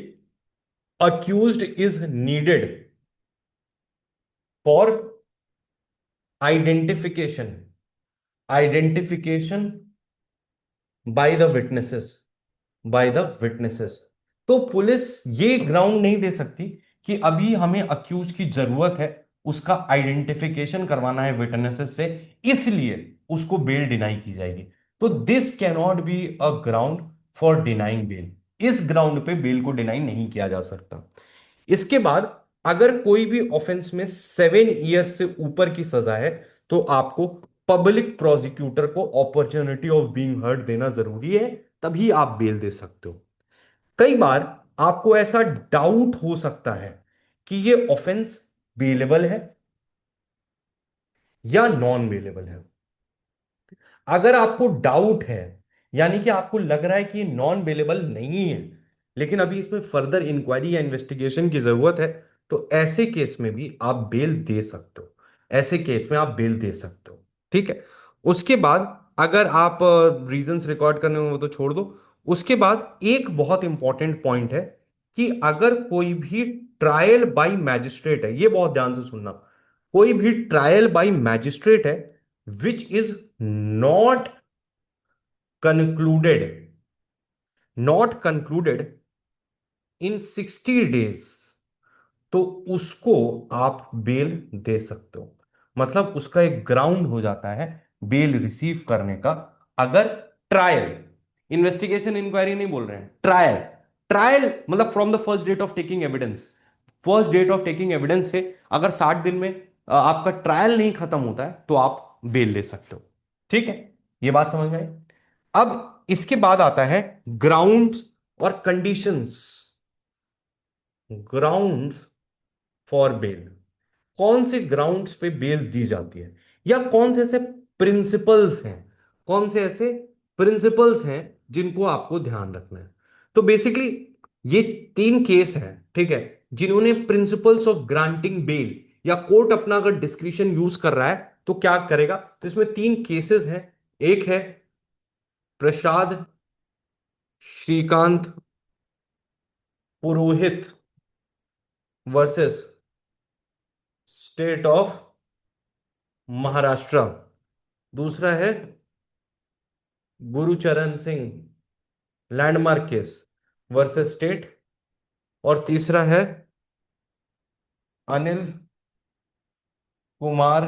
accused is needed for identification, identification by the witnesses, by the witnesses. तो पुलिस ये ग्राउंड नहीं दे सकती कि अभी हमें अक्यूज की जरूरत है, उसका आइडेंटिफिकेशन करवाना है विटनेसेस से, इसलिए उसको बेल डिनाई की जाएगी। तो this cannot be a ground for denying bail, इस ग्राउंड पे बेल को डिनाई नहीं किया जा सकता। इसके बाद अगर कोई भी ऑफेंस में 7 ईयर से ऊपर की सजा है, तो आपको पब्लिक प्रोसिक्यूटर को अपॉर्चुनिटी ऑफ बीइंग हर्ड देना जरूरी है, तभी आप बेल दे सकते हो। कई बार आपको ऐसा डाउट हो सकता है कि ये ऑफेंस बेलेबल है या नॉन बेलेबल है। अगर आपको डाउट है यानी कि आपको लग रहा है कि ये नॉन बेलेबल नहीं है, लेकिन अभी इसमें फर्दर इंक्वायरी या इन्वेस्टिगेशन की जरूरत है, तो ऐसे केस में भी आप बेल दे सकते हो। ऐसे केस में आप बेल दे सकते हो। ठीक है। उसके बाद अगर आप रीजंस रिकॉर्ड करने हो वो तो छोड़ दो। उसके बाद एक बहुत इंपॉर्टेंट पॉइंट है कि अगर कोई भी ट्रायल बाय मैजिस्ट्रेट है, ये बहुत ध्यान से सुनना, कोई भी ट्रायल बाय मैजिस्ट्रेट है which is not concluded not concluded in 60 days, तो उसको आप बेल दे सकते हो। मतलब उसका एक ग्राउंड हो जाता है बेल रिसीव करने का। अगर ट्रायल, इन्वेस्टिगेशन इंक्वायरी नहीं बोल रहे हैं, ट्रायल, ट्रायल मतलब from the first date of taking evidence, first date of taking evidence से अगर 60 दिन में आपका ट्रायल नहीं खत्म होता है तो आप बेल ले सकते हो। ठीक है, ये बात समझ में आई। अब इसके बाद आता है ग्राउंड्स और कंडीशंस, ग्राउंड्स फॉर बेल। कौन से ग्राउंड्स पे बेल दी जाती है, या कौन से ऐसे प्रिंसिपल्स हैं, कौन से ऐसे प्रिंसिपल्स हैं जिनको आपको ध्यान रखना है। तो बेसिकली ये 3 केस हैं, ठीक है, जिन्होंने प्रिंसिपल्स ऑफ ग्रांटिंग बेल, या कोर्ट अपना अगर डिस्क्रिशन यूज कर रहा है तो क्या करेगा, तो इसमें 3 केसेस हैं। एक है Prasad Shrikant Purohit versus state of Maharashtra. दूसरा है Gurucharan Singh landmark case versus state. और तीसरा है अनिल कुमार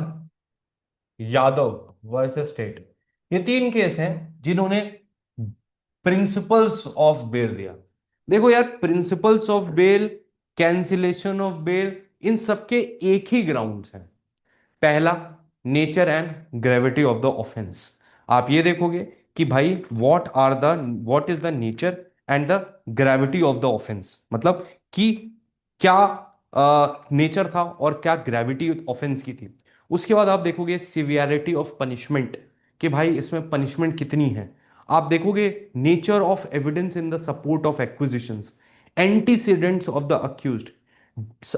यादव वर्सेस स्टेट। ये 3 केस हैं जिन्होंने प्रिंसिपल्स ऑफ बेल दिया। देखो यार, principles of bail, cancellation of bail, इन सबके एक ही ग्राउंड्स हैं। पहला, nature and gravity of the offence. आप ये देखोगे कि भाई what is the nature and the gravity of the offence, मतलब कि क्या नेचर था और क्या ग्रेविटी ऑफेंस की थी। उसके बाद आप देखोगे सिवियरिटी ऑफ पनिशमेंट, कि भाई इसमें पनिशमेंट कितनी है। आप देखोगे nature of evidence in the support of acquisitions, antecedents of the accused.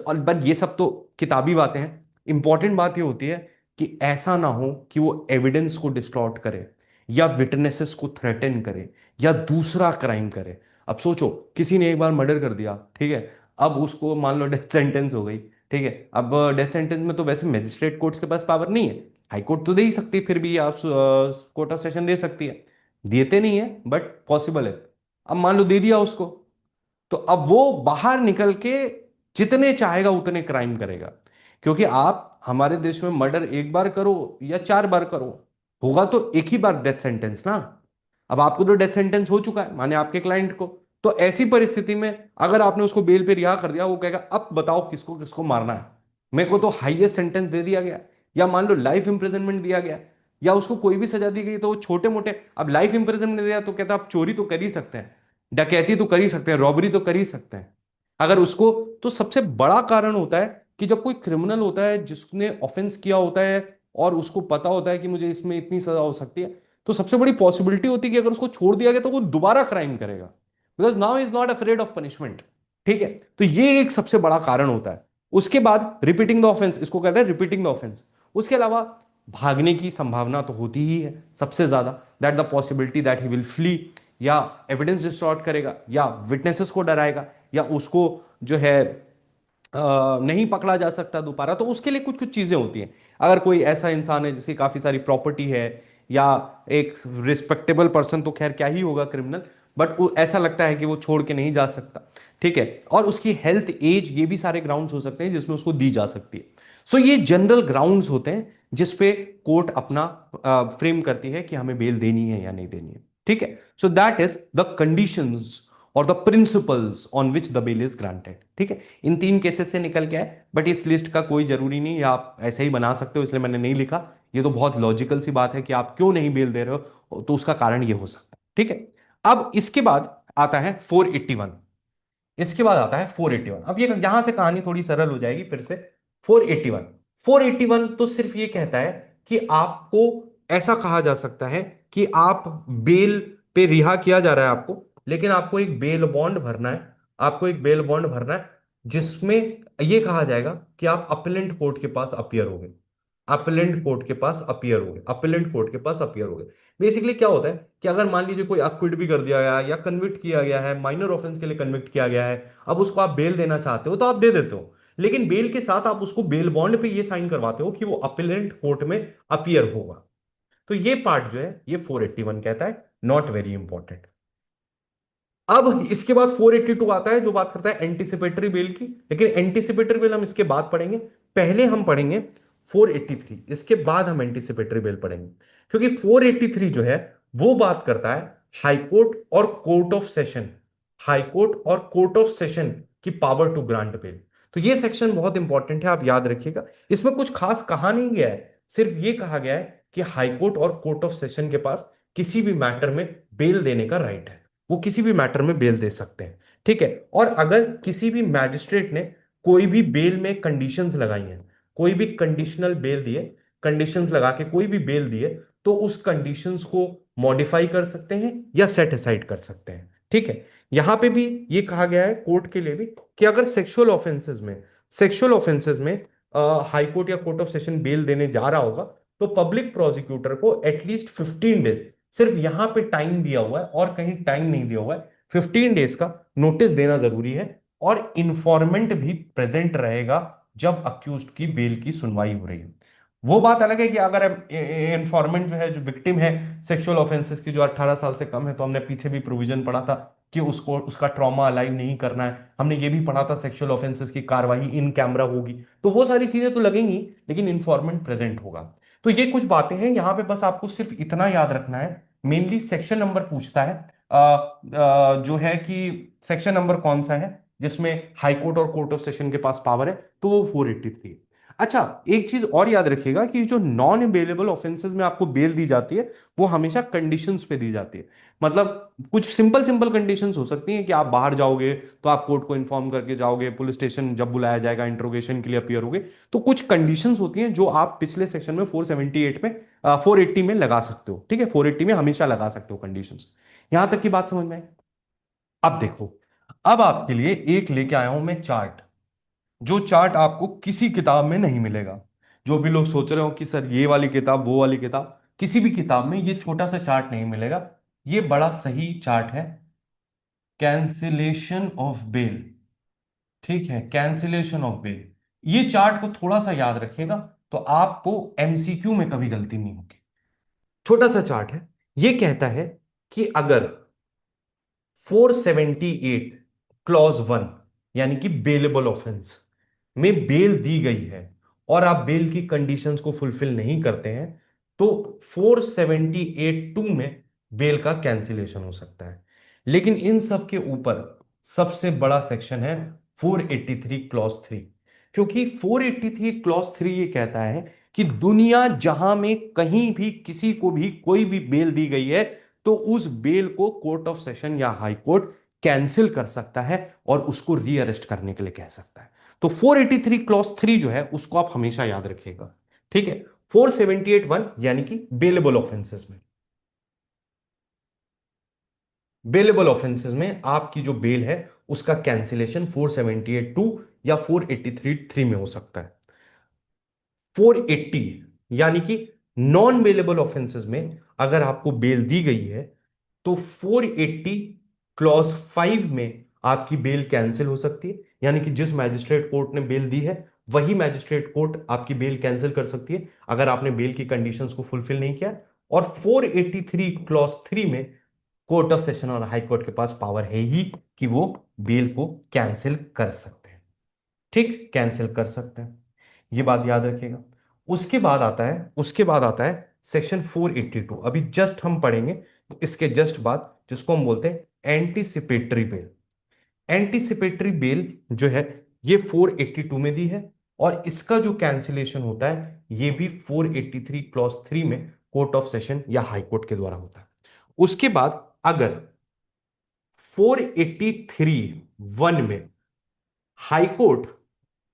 But ये सब तो किताबी बातें हैं। इंपॉर्टेंट बात ये होती है कि ऐसा ना हो कि वो एविडेंस को डिस्टॉर्ट करे, या विटनेसेस को थ्रेटन करे, या दूसरा क्राइम करे। अब सोचो, किसी ने एक बार मर्डर कर दिया, ठीक है, अब उसको मान लो डेथ सेंटेंस हो गई। ठीक है, अब डेथ सेंटेंस में तो वैसे मजिस्ट्रेट कोर्ट्स के पास पावर नहीं है, हाई कोर्ट तो दे ही सकती है, फिर भी आप कोर्ट ऑफ सेशन दे सकती है, देते नहीं है बट पॉसिबल है। अब मान लो दे दिया उसको, तो अब वो बाहर निकल के जितने चाहेगा उतने क्राइम करेगा। क्योंकि आप हमारे देश में मर्डर एक बार करो या 4 बार करो, होगा तो एक ही बार डेथ सेंटेंस ना। अब आपको तो डेथ सेंटेंस हो चुका है, माने आपके क्लाइंट को। तो ऐसी परिस्थिति में अगर आपने उसको बेल पे रिहा कर दिया, वो कहेगा अब बताओ किसको किसको मारना है, मेरे को तो हाईएस्ट सेंटेंस दे दिया गया, या मान लो लाइफ इंप्रिजनमेंट दिया गया, या उसको कोई भी सजा दी गई, तो वो छोटे मोटे, अब लाइफ इंप्रिजनमेंट दिया तो कहता है आप चोरी तो कर ही सकते हैं, डकैती तो कर ही सकते हैं, रॉबरी तो कर ही सकते हैं। अगर उसको, तो सबसे बड़ा कारण होता है कि जब कोई क्रिमिनल होता है जिसने ऑफेंस किया होता है और उसको पता होता है कि मुझे इसमें इतनी सजा हो सकती है, तो सबसे बड़ी पॉसिबिलिटी होती है कि अगर उसको छोड़ दिया गया तो वो दोबारा क्राइम करेगा, because now is not afraid of punishment. ठीक है, तो ये एक सबसे बड़ा कारण होता है। उसके बाद रिपीटिंग द ऑफेंस, इसको कहते हैं रिपीटिंग द ऑफेंस। उसके अलावा भागने की संभावना तो होती ही है सबसे ज्यादा, that the possibility that he will flee, या एविडेंस डिस्टॉर्ट करेगा, या विटनेसेस को डराएगा, या उसको जो है नहीं पकड़ा जा सकता दोबारा, तो उसके लिए कुछ कुछ चीजें होती हैं। अगर कोई ऐसा इंसान है जिसकी काफी सारी प्रॉपर्टी है, या एक रिस्पेक्टेबल पर्सन, तो खैर क्या ही होगा क्रिमिनल, बट ऐसा लगता है कि वो छोड़ के नहीं जा सकता। ठीक है, और उसकी हेल्थ, एज, ये भी सारे ग्राउंड्स हो सकते हैं जिसमें उसको दी जा सकती है। सो ये जनरल ग्राउंड्स होते हैं जिसपे कोर्ट अपना फ्रेम करती है कि हमें बेल देनी है या नहीं देनी है। ठीक है, so that is the conditions और the principles on which the bail is granted. ठीक है, इन 3 केसेस से निकल के आए, बट इस लिस्ट का कोई जरूरी नहीं, या आप ऐसे ही बना सकते हो, इसलिए मैंने नहीं लिखा। ये तो बहुत लॉजिकल सी बात है कि आप क्यों नहीं बेल दे रहे हो, तो उसका कारण ये हो सकता है। ठीक है, अब इसके बाद आता है 481। इसके बाद आता है 481। अब ये यहां से कहानी थोड़ी सरल हो जाएगी फिर से। 481, 481 तो सिर्फ ये कहता है कि आपको, ऐसा कहा जा सकता है कि आप बेल पे रिहा किया जा रहा है आपको, लेकिन आपको एक बेल बॉन्ड भरना है। आपको एक बेल बॉन्ड भरना है जिसमें ये कहा जाएगा कि आप अपीलेंट कोर्ट के पास अपीयर हो गए। अपीलेंट कोर्ट के पास अपीयर हो गए, अपीलेंट कोर्ट के पास अपीयर हो गए। बेसिकली क्या होता है कि अगर मान लीजिए कोई अक्विट भी कर दिया गया या कन्विक्ट किया गया है, माइनर ऑफेंस के लिए कन्विक्ट किया गया है, अब उसको आप बेल देना चाहते हो तो आप दे देते हो, लेकिन बेल के साथ आप उसको बेल बॉन्ड पे ये साइन करवाते हो कि वो अपीलेंट कोर्ट में अपीयर होगा। तो ये पार्ट जो है ये 481 कहता है, नॉट वेरी इंपॉर्टेंट। अब इसके बाद 482 आता है जो बात करता है एंटीसिपेटरी बेल की, लेकिन एंटीसिपेटरी बेल हम इसके बाद पढ़ेंगे। पहले हम पढ़ेंगे 483, इसके बाद हम एंटीसिपेटरी बेल पढ़ेंगे। क्योंकि 483 जो है वो बात करता है हाई कोर्ट और court of session, high court और कोर्ट ऑफ सेशन की पावर टू ग्रांट बेल। तो ये सेक्शन बहुत इंपॉर्टेंट है, आप याद रखिएगा। इसमें कुछ खास कहा नहीं गया है, सिर्फ ये कहा गया है कि हाई कोर्ट और कोर्ट ऑफ सेशन के पास किसी भी मैटर में बेल देने का राइट है, वो किसी भी मैटर में बेल दे सकते हैं। ठीक है। और अगर किसी भी मैजिस्ट्रेट ने कोई भी बेल में कंडीशंस लगाई हैं, कोई भी कंडीशनल बेल दिए, कंडीशंस लगा के कोई भी बेल दिए, तो उस कंडीशंस को मॉडिफाई कर सकते हैं या सेट असाइड कर सकते हैं। ठीक है। यहां पे भी ये कहा गया है कोर्ट के लिए भी कि अगर सेक्सुअल ऑफेंसेस में हाई कोर्ट या कोर्ट ऑफ सेशन बेल देने जा रहा होगा, तो पब्लिक प्रोसिक्यूटर को एटलीस्ट 15 डेज, सिर्फ यहां पे टाइम दिया हुआ है और कहीं टाइम नहीं दिया हुआ है, 15 डेज का नोटिस देना जरूरी है। और इंफॉर्मेंट भी प्रेजेंट रहेगा जब अक्यूज्ड की बेल की सुनवाई हो रही है। वो बात अलग है कि अगर इंफॉर्मेंट जो है, जो विक्टिम है सेक्सुअल ऑफेंसेस की, जो 18 साल से कम है, तो हमने पीछे भी प्रोविजन पढ़ा था कि उसको उसका ट्रॉमा अलाइव नहीं करना है। हमने ये भी पढ़ा था सेक्सुअल ऑफेंसेस की कार्रवाई इन कैमरा होगी। तो वो सारी चीजें तो लगेंगी, लेकिन इंफॉर्मेंट प्रेजेंट होगा। तो ये कुछ बातें हैं यहां पे, बस आपको सिर्फ इतना याद रखना है। मेनली सेक्शन नंबर पूछता है, जो है कि सेक्शन नंबर कौन सा है जिसमें हाई कोर्ट और कोर्ट ऑफ सेशन के पास पावर है, तो वो 483 है। अच्छा, एक चीज और याद रखिएगा कि जो नॉन अवेलेबल ऑफेंसेस में आपको बेल दी जाती है, वो हमेशा कंडीशंस पे दी जाती है। मतलब कुछ सिंपल सिंपल कंडीशंस हो सकती हैं कि आप बाहर जाओगे तो आप कोर्ट को इन्फॉर्म करके जाओगे, पुलिस स्टेशन जब बुलाया जाएगा इंट्रोगेशन के लिए अपीयर होगे। तो कुछ कंडीशंस होती हैं जो आप पिछले सेक्शन में 478 में 480 में लगा सकते हो। ठीक है, 480 में हमेशा लगा सकते हो कंडीशंस। यहां तक की बात समझ में आई? अब देखो, अब आपके लिए एक लेके आया हूं मैं चार्ट, जो चार्ट आपको किसी किताब में नहीं मिलेगा। जो भी लोग सोच रहे हो कि सर ये वाली किताब वो वाली किताब, किसी भी किताब में ये छोटा सा चार्ट नहीं मिलेगा। ये बड़ा सही चार्ट है, कैंसिलेशन ऑफ बेल। ठीक है, कैंसिलेशन ऑफ बेल। ये चार्ट को थोड़ा सा याद रखिएगा, तो आपको एमसीक्यू में कभी गलती नहीं होगी। छोटा सा चार्ट है, ये कहता है कि अगर 478 क्लॉज 1, यानी कि बेलेबल ऑफेंस में बेल दी गई है और आप बेल की कंडीशंस को फुलफिल नहीं करते हैं, तो 478(2) में बेल का कैंसिलेशन हो सकता है। लेकिन इन सब के ऊपर सबसे बड़ा सेक्शन है 483 क्लॉज 3। क्योंकि 483 क्लॉज 3 ये कहता है कि दुनिया जहां में कहीं भी किसी को भी कोई भी बेल दी गई है, तो उस बेल को कोर्ट ऑफ सेशन या हाई कोर्ट कैंसिल कर सकता है और उसको रीअरेस्ट करने के लिए कह सकता है। तो 483 क्लॉज 3 जो है उसको आप हमेशा याद रखिएगा। ठीक है। 478(1) यानी कि बेलेबल ऑफेंसेस में, बेलेबल ऑफेंसेस में आपकी जो बेल है उसका कैंसिलेशन 478(2) या 483(3) में हो सकता है। 480 यानी कि नॉन बेलेबल ऑफेंसेस में अगर आपको बेल दी गई है, तो 480 क्लॉज 5 में आपकी बेल कैंसिल हो सकती है। यानी कि जिस मैजिस्ट्रेट कोर्ट ने बेल दी है, वही मैजिस्ट्रेट कोर्ट आपकी बेल कैंसिल कर सकती है अगर आपने बेल की कंडीशंस को फुलफिल नहीं किया। और 483 क्लॉज 3 में कोर्ट ऑफ सेशन और हाई कोर्ट के पास पावर है ही कि वो बेल को कैंसिल कर सकते हैं। ठीक, कैंसिल कर सकते हैं, ये बात याद रखिएगा। उसके बाद आता है सेक्शन 482, अभी जस्ट हम पढ़ेंगे इसके जस्ट बाद, जिसको हम बोलते हैं एंटीसिपेटरी बेल। एंटीसिपेटरी बेल जो है ये 482 में दी है, और इसका जो कैंसिलेशन होता है ये भी 483 क्लॉज 3 में कोर्ट ऑफ सेशन या हाई कोर्ट के द्वारा होता है। उसके बाद अगर 483(1) में हाई कोर्ट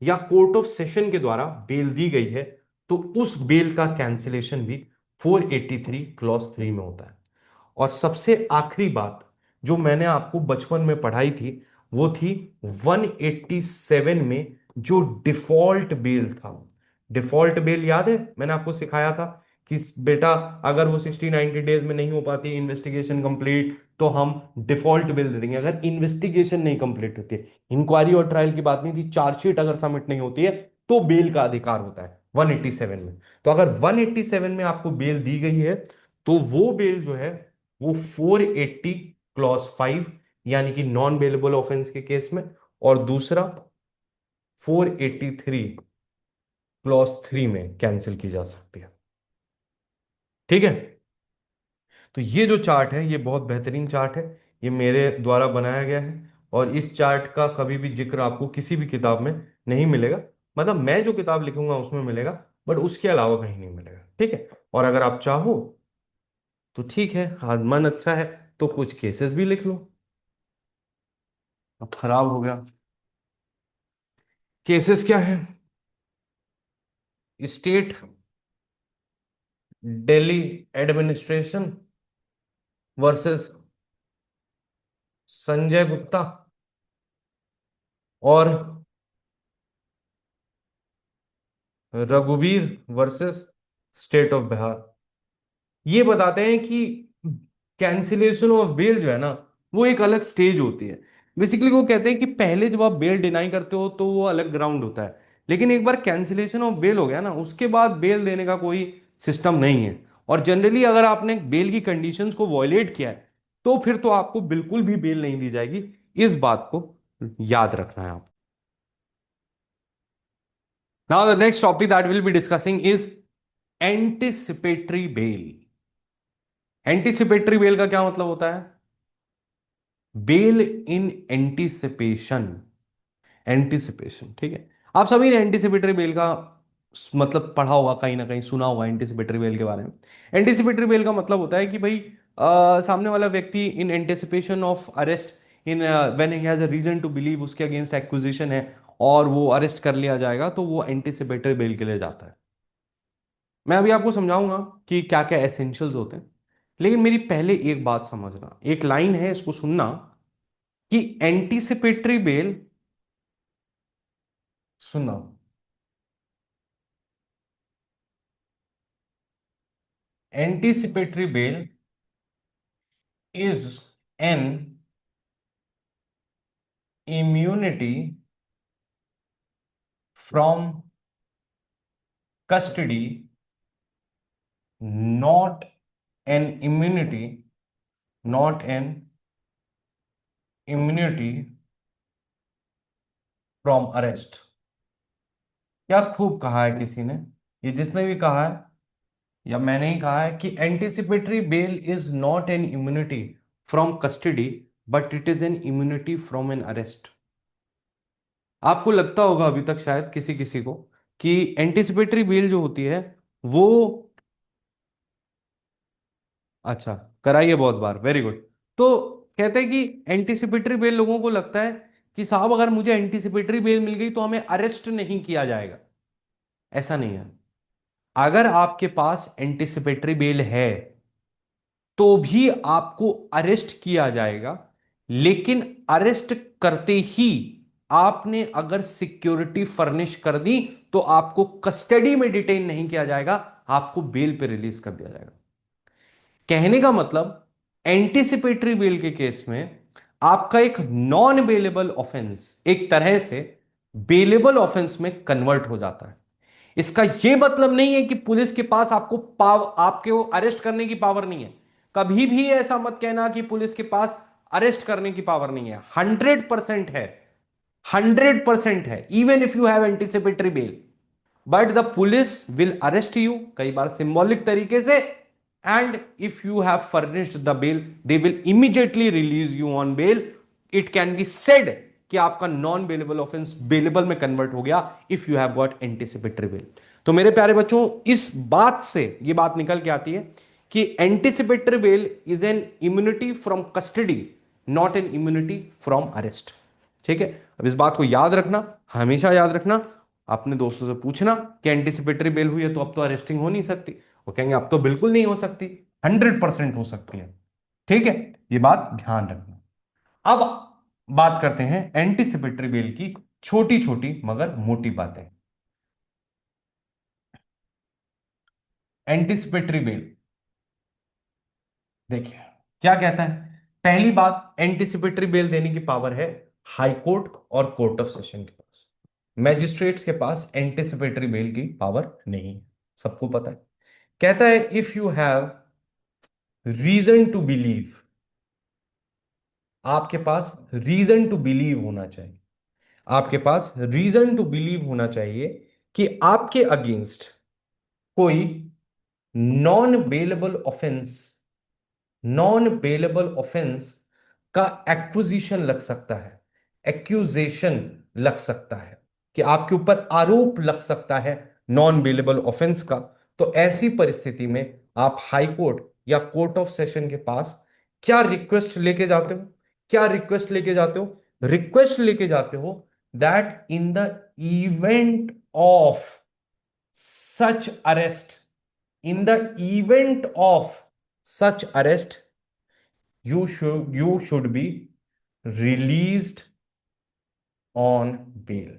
या कोर्ट ऑफ सेशन के द्वारा बेल दी गई है, तो उस बेल का कैंसिलेशन भी 483 क्लॉज 3 में होता है। और सबसे आखिरी बात जो मैंने आपको बचपन में पढ़ाई थी वो थी 187 में जो डिफॉल्ट बेल था। डिफॉल्ट बेल याद है, मैंने आपको सिखाया था कि बेटा अगर वो 60-90 डेज में नहीं हो पाती इन्वेस्टिगेशन कंप्लीट तो हम डिफॉल्ट बेल दे देंगे। अगर इन्वेस्टिगेशन नहीं कंप्लीट होती है, इंक्वायरी और ट्रायल की बात नहीं थी, चार्जशीट अगर सबमिट नहीं होती है तो बेल का अधिकार होता है 187 में। तो अगर 187 में आपको बेल दी गई है तो वो बेल जो है वो 480 क्लॉज 5 यानी कि नॉन बेलेबल ऑफेंस के केस में, और दूसरा 483 क्लॉज 3 में कैंसिल की जा सकती है। ठीक है, तो ये जो चार्ट है ये बहुत बेहतरीन चार्ट है, ये मेरे द्वारा बनाया गया है और इस चार्ट का कभी भी जिक्र आपको किसी भी किताब में नहीं मिलेगा। मतलब मैं जो किताब लिखूंगा उसमें मिलेगा, बट उसके अलावा कहीं नहीं मिलेगा। ठीक है, और अगर आप चाहो तो ठीक है, आज मन अच्छा है तो कुछ केसेस भी लिख लो। अब खराब हो गया। केसेस क्या है? State Delhi administration versus Sanjay Gupta और रघुवीर वर्सेस स्टेट ऑफ बिहार। ये बताते हैं कि कैंसिलेशन ऑफ बेल जो है ना वो एक अलग स्टेज होती है। बेसिकली वो कहते हैं कि पहले जब आप बेल डिनाई करते हो तो वो अलग ग्राउंड होता है, लेकिन एक बार कैंसिलेशन ऑफ बेल हो गया ना उसके बाद बेल देने का कोई सिस्टम नहीं है। और जनरली अगर आपने बेल की कंडीशंस को वॉयलेट किया है तो फिर तो आपको बिल्कुल भी बेल नहीं दी जाएगी। इस बात को याद रखना है आप। Now the next topic that will be discussing is anticipatory bell. Anticipatory bell का क्या मतलब होता है? Bell in anticipation. एंटिसिपेशन, ठीक है। आप सभी ने एंटिसिपेटरी बेल का मतलब पढ़ा होगा, कहीं ना कहीं सुना होगा एंटिसिपेटरी बेल के बारे में। एंटिसिपेटरी बेल का मतलब होता है कि भाई सामने वाला व्यक्ति in anticipation of arrest, in when he has a reason to believe उसके अगेंस्ट एक्विजिशन है और वो अरेस्ट कर लिया जाएगा तो वो एंटिसिपेटरी बेल के लिए जाता है। मैं अभी आपको समझाऊंगा कि क्या क्या एसेंशियल्स होते हैं, लेकिन मेरी पहले एक बात समझना, एक लाइन है इसको सुनना कि एंटीसिपेटरी बेल, सुनना, anticipatory bail is an immunity from custody, not an immunity, not an immunity from arrest. क्या खूब कहा है किसी ने, ये जिसने भी कहा है या मैंने ही कहा है कि anticipatory bail is not an immunity from custody but it is an immunity from an arrest. आपको लगता होगा अभी तक शायद किसी किसी को कि एंटीसिपेटरी बेल जो होती है वो, अच्छा, कराइए बहुत बार, वेरी गुड। तो कहते हैं कि एंटीसिपेटरी बेल, लोगों को लगता है कि साहब अगर मुझे एंटीसिपेटरी बेल मिल गई तो हमें अरेस्ट नहीं किया जाएगा। ऐसा नहीं है। अगर आपके पास एंटीसिपेटरी बेल है तो भी आपको अरेस्ट किया जाएगा, लेकिन अरेस्ट करते ही आपने अगर सिक्योरिटी फर्निश कर दी तो आपको कस्टडी में डिटेन नहीं किया जाएगा, आपको बेल पे रिलीज कर दिया जाएगा। कहने का मतलब एंटीसिपेटरी बेल के केस में आपका एक नॉन बेलेबल ऑफेंस एक तरह से बेलेबल ऑफेंस में कन्वर्ट हो जाता है। इसका यह मतलब नहीं है कि पुलिस के पास आपको आपके वो अरेस्ट करने की पावर नहीं है। कभी भी ऐसा मत कहना कि पुलिस के पास अरेस्ट करने की पावर नहीं है। 100% है, 100% है, even if you have anticipatory bail. But the police will arrest you, कई बार सिंबॉलिक तरीके से, and if you have furnished the bail they will immediately release you on bail. It can be said कि आपका non bailable offence bailable में convert हो गया if you have got anticipatory bail. तो मेरे प्यारे बच्चों, इस बात से ये बात निकल के आती है कि anticipatory bail is an immunity from custody, not an immunity from arrest. ठीक है, अब इस बात को याद रखना, हमेशा याद रखना। अपने दोस्तों से पूछना कि एंटीसिपेटरी बेल हुई है तो अब तो अरेस्टिंग हो नहीं सकती, वो कहेंगे अब तो बिल्कुल नहीं हो सकती, 100% हो सकती है। ठीक है, ये बात ध्यान रखना। अब बात करते हैं एंटीसिपेटरी बेल की छोटी छोटी मगर मोटी बातें। एंटीसिपेटरी बेल देखिए क्या कहता है। पहली बात, एंटीसिपेटरी बेल देने की पावर है हाई कोर्ट और कोर्ट ऑफ सेशन के पास। मैजिस्ट्रेट्स के पास एंटीसिपेटरी बेल की पावर नहीं है, सबको पता है। कहता है if you have reason to believe, आपके पास रीजन टू बिलीव होना चाहिए, आपके पास रीजन टू बिलीव होना चाहिए कि आपके अगेंस्ट कोई non bailable offence, non bailable offence का एक्विजिशन लग सकता है, एक्यूजेशन लग सकता है, कि आपके ऊपर आरोप लग सकता है नॉन बेलेबल ऑफेंस का। तो ऐसी परिस्थिति में आप हाई कोर्ट या कोर्ट ऑफ सेशन के पास क्या रिक्वेस्ट लेके जाते हो, क्या रिक्वेस्ट लेके जाते हो, रिक्वेस्ट लेके जाते हो that in the event of such arrest, in the event of such arrest, you should be released on bail.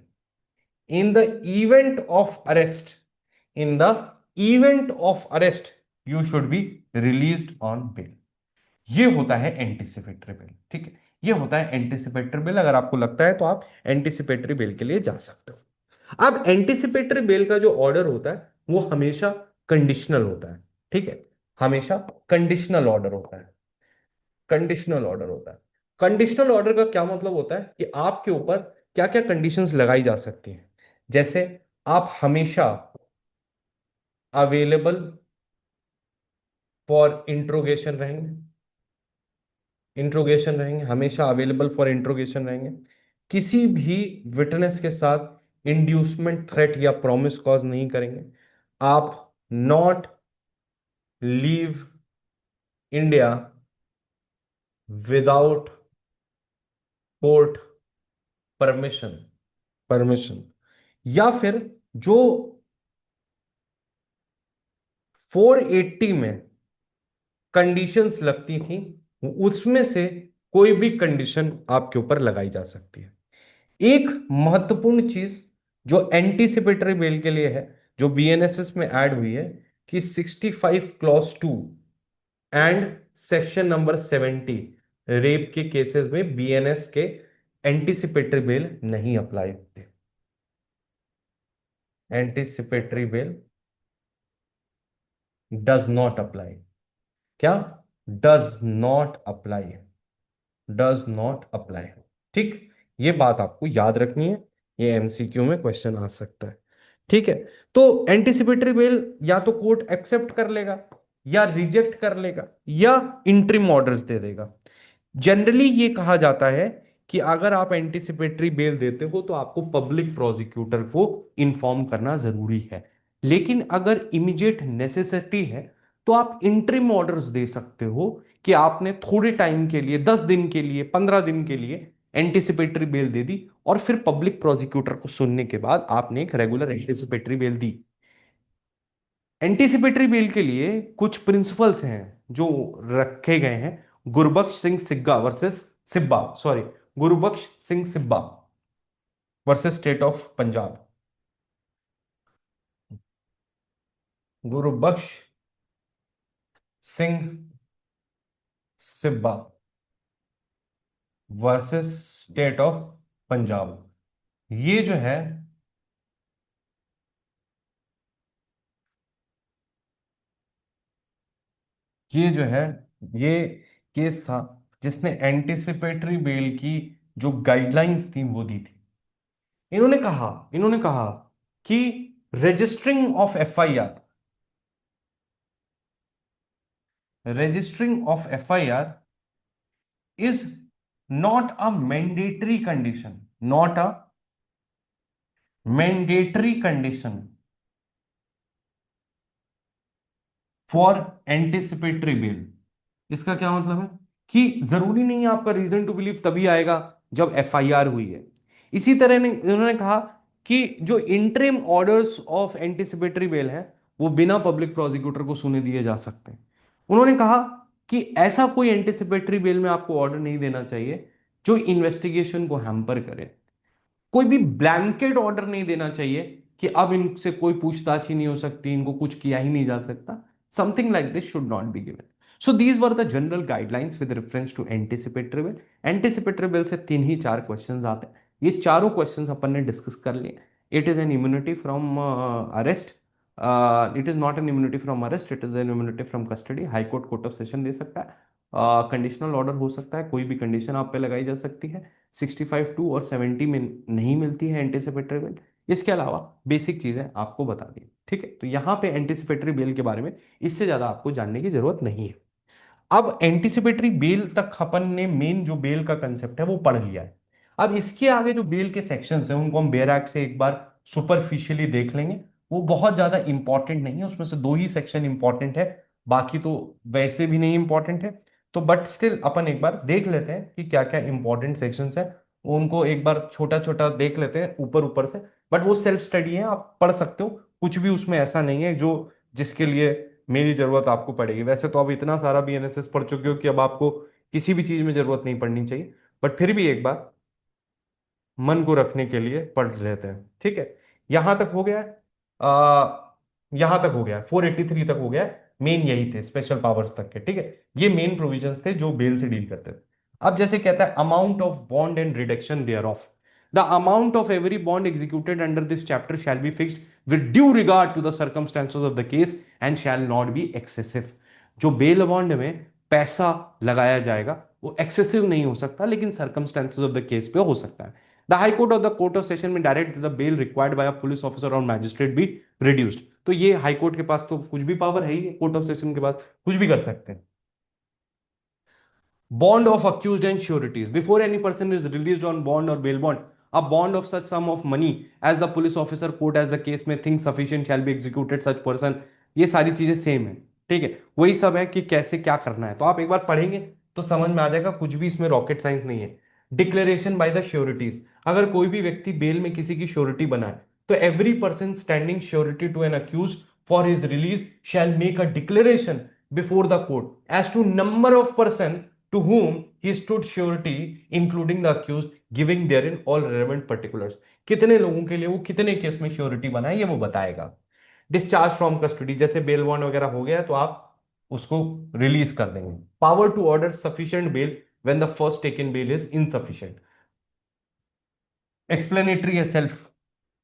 In the event of arrest, in the event of arrest, you should be released on bail. ये होता है anticipatory bail. ठीक है, ये होता है anticipatory bail. अगर आपको लगता है तो आप एंटीसिपेटरी बेल के लिए जा सकते हो। अब एंटीसिपेटरी बेल का जो ऑर्डर होता है वो हमेशा कंडीशनल होता है। ठीक है, हमेशा कंडीशनल ऑर्डर होता है, कंडीशनल ऑर्डर होता है। कंडीशनल ऑर्डर का क्या मतलब होता है कि आपके ऊपर क्या क्या कंडीशंस लगाई जा सकती हैं। जैसे आप हमेशा अवेलेबल फॉर इंट्रोगेशन रहेंगे, इंट्रोगेशन रहेंगे, हमेशा अवेलेबल फॉर इंट्रोगेशन रहेंगे। किसी भी विटनेस के साथ इंड्यूसमेंट, थ्रेट या प्रॉमिस कॉज नहीं करेंगे। आप not leave India without court permission, permission. या फिर जो 480 में कंडीशंस लगती थी उसमें से कोई भी कंडीशन आपके ऊपर लगाई जा सकती है। एक महत्वपूर्ण चीज जो एंटीसिपेटरी बेल के लिए है, जो बीएनएसएस में ऐड हुई है, कि 65 clause 2 and section number 70 rape के केसेस में बीएनएस के एंटीसिपेटरी बेल नहीं अप्लाई होते। Anticipatory bail does not apply. क्या? Does not apply, does not apply. ठीक, ये बात आपको याद रखनी है, ये एमसीक्यू में क्वेश्चन आ सकता है। ठीक है, तो एंटीसिपेटरी बेल या तो कोर्ट एक्सेप्ट कर लेगा या रिजेक्ट कर लेगा या इंटरिम ऑर्डर्स दे देगा। जनरली ये कहा जाता है कि अगर आप एंटीसिपेटरी बेल देते हो तो आपको पब्लिक प्रोसिक्यूटर को इन्फॉर्म करना जरूरी है। लेकिन अगर इमीडिएट नेसेसिटी है तो आप इंटरिम ऑर्डर्स दे सकते हो कि आपने थोड़े टाइम के लिए, 10 दिन के लिए, 15 दिन के लिए एंटीसिपेटरी बेल दे दी और फिर पब्लिक प्रोसिक्यूटर को सुनने के बाद आपने एक रेगुलर एंटीसिपेटरी बेल दी। एंटीसिपेटरी बेल के लिए कुछ प्रिंसिपल्स हैं जो रखे गए हैं। Gurbaksh Singh Sigga versus Sibba, sorry, Gurbaksh Singh Sibba versus state of Punjab, Gurbaksh Singh Sibba versus state of Punjab. ये जो है, ये जो है, ये केस था जिसने एंटीसिपेटरी बेल की जो गाइडलाइंस थी वो दी थी। इन्होंने कहा कि registering of FIR, registering of FIR is not a mandatory condition, not a mandatory condition for anticipatory bell. इसका क्या मतलब है कि जरूरी नहीं है आपका रीजन टू बिलीव तभी आएगा जब एफआईआर हुई है। इसी तरह इन्होंने कहा कि जो interim orders of anticipatory bell है वो बिना पब्लिक प्रोसिक्यूटर को सुने दिए जा सकते हैं। उन्होंने कहा कि ऐसा कोई एंटिसिपेटरी बेल में आपको ऑर्डर नहीं देना चाहिए जो इन्वेस्टिगेशन को हैम्पर करे। कोई भी ब्लैंकेट ऑर्डर नहीं देना चाहिए कि अब इनसे कोई पूछताछ ही नहीं हो सकती, इनको कुछ किया ही नहीं जा सकता। Something like this should not be given. So these were the general guidelines with reference to anticipatory bail. Anticipatory bail से तीन ही चार क्वेश्चंस आते हैं, ये चारों क्वेश्चंस अपन ने डिस्कस कर लिए। It is an immunity from arrest, it is not an immunity from arrest, it is an immunity from custody. High court court of session दे सकता है, कंडीशनल ऑर्डर हो सकता है, कोई भी कंडीशन आप पे लगाई जा सकती है। 65 2 और 70 में नहीं मिलती है एंटिसिपेटरी बेल। इसके अलावा बेसिक चीजें आपको बता दी, ठीक है। तो यहाँ पे एंटिसिपेटरी बेल के बारे में इससे ज्यादा आपको जानने की जरूरत नहीं है। अब एंटिसिपेटरी बेल तक अपन ने मेन जो बेल का कंसेप्ट है वो पढ़ लिया है। अब इसके आगे जो बेल के सेक्शंस हैं उनको हम बेयर एक्ट से एक बार सुपरफिशियली देख लेंगे। वो बहुत ज्यादा इंपॉर्टेंट नहीं है, उसमें से दो ही सेक्शन इंपॉर्टेंट है, बाकी तो वैसे भी नहीं इंपॉर्टेंट है। तो बट स्टिल अपन एक बार देख लेते हैं कि क्या क्या इंपॉर्टेंट सेक्शंस है, उनको एक बार छोटा छोटा देख लेते हैं ऊपर ऊपर से। बट वो सेल्फ स्टडी है, आप पढ़ सकते हो, कुछ भी उसमें ऐसा नहीं है जो जिसके लिए मेरी जरूरत आपको पड़ेगी। वैसे तो अब इतना सारा बीएनएसएस पढ़ चुके हो कि अब आपको किसी भी चीज में जरूरत नहीं पड़नी चाहिए, बट फिर भी एक बार मन को रखने के लिए पढ़ लेते हैं, ठीक है। यहां तक हो गया है, यहां तक हो गया है, 483 तक हो गया है। मेन यही थे स्पेशल पावर्स तक के, ठीक है। ये मेन प्रोविजंस थे जो बेल से डील करते थे। अब जैसे कहता है amount of bond and reduction thereof, the amount of every bond executed under this chapter shall be fixed with due regard to the circumstances of the case and shall not be excessive. जो bail bond में पैसा लगाया जाएगा वो excessive नहीं हो सकता, लेकिन सर्कमस्टेंसेस ऑफ द केस पे हो सकता है। The High Court of the Court of Session में direct the bail required by a police officer और मैजिस्ट्रेट भी रिड्यूस्ड। तो ये हाई कोर्ट के पास तो कुछ भी पावर है ही, कोर्ट ऑफ सेशन के पास कुछ भी कर सकते हैं। Bond of accused and sureties. Before any person is released on bond or bail bond, a bond of such sum of money as the police officer court as the case may think sufficient shall be executed such person। ये सारी चीजें same है, ठीक है। वही सब है कि कैसे क्या करना है, तो आप एक बार पढ़ेंगे तो समझ में आ जाएगा, कुछ भी इसमें रॉकेट साइंस नहीं है। डिक्लेरेशन बाय द श्योरिटीज, अगर कोई भी व्यक्ति बेल में किसी की श्योरिटी बनाए तो every person standing surety to an accused for his release shall make a declaration before the court as to number of person to whom he stood surety including the accused giving therein all relevant particulars। कितने लोगों के लिए वो कितने case में surety बनाए ये वो बताएगा। डिस्चार्ज फ्रॉम कस्टडी, जैसे बेल बॉन्ड वगैरह हो गया तो आप उसको रिलीज कर देंगे। Power to order sufficient bail when the first taken bail is insufficient. Explanatory है सेल्फ।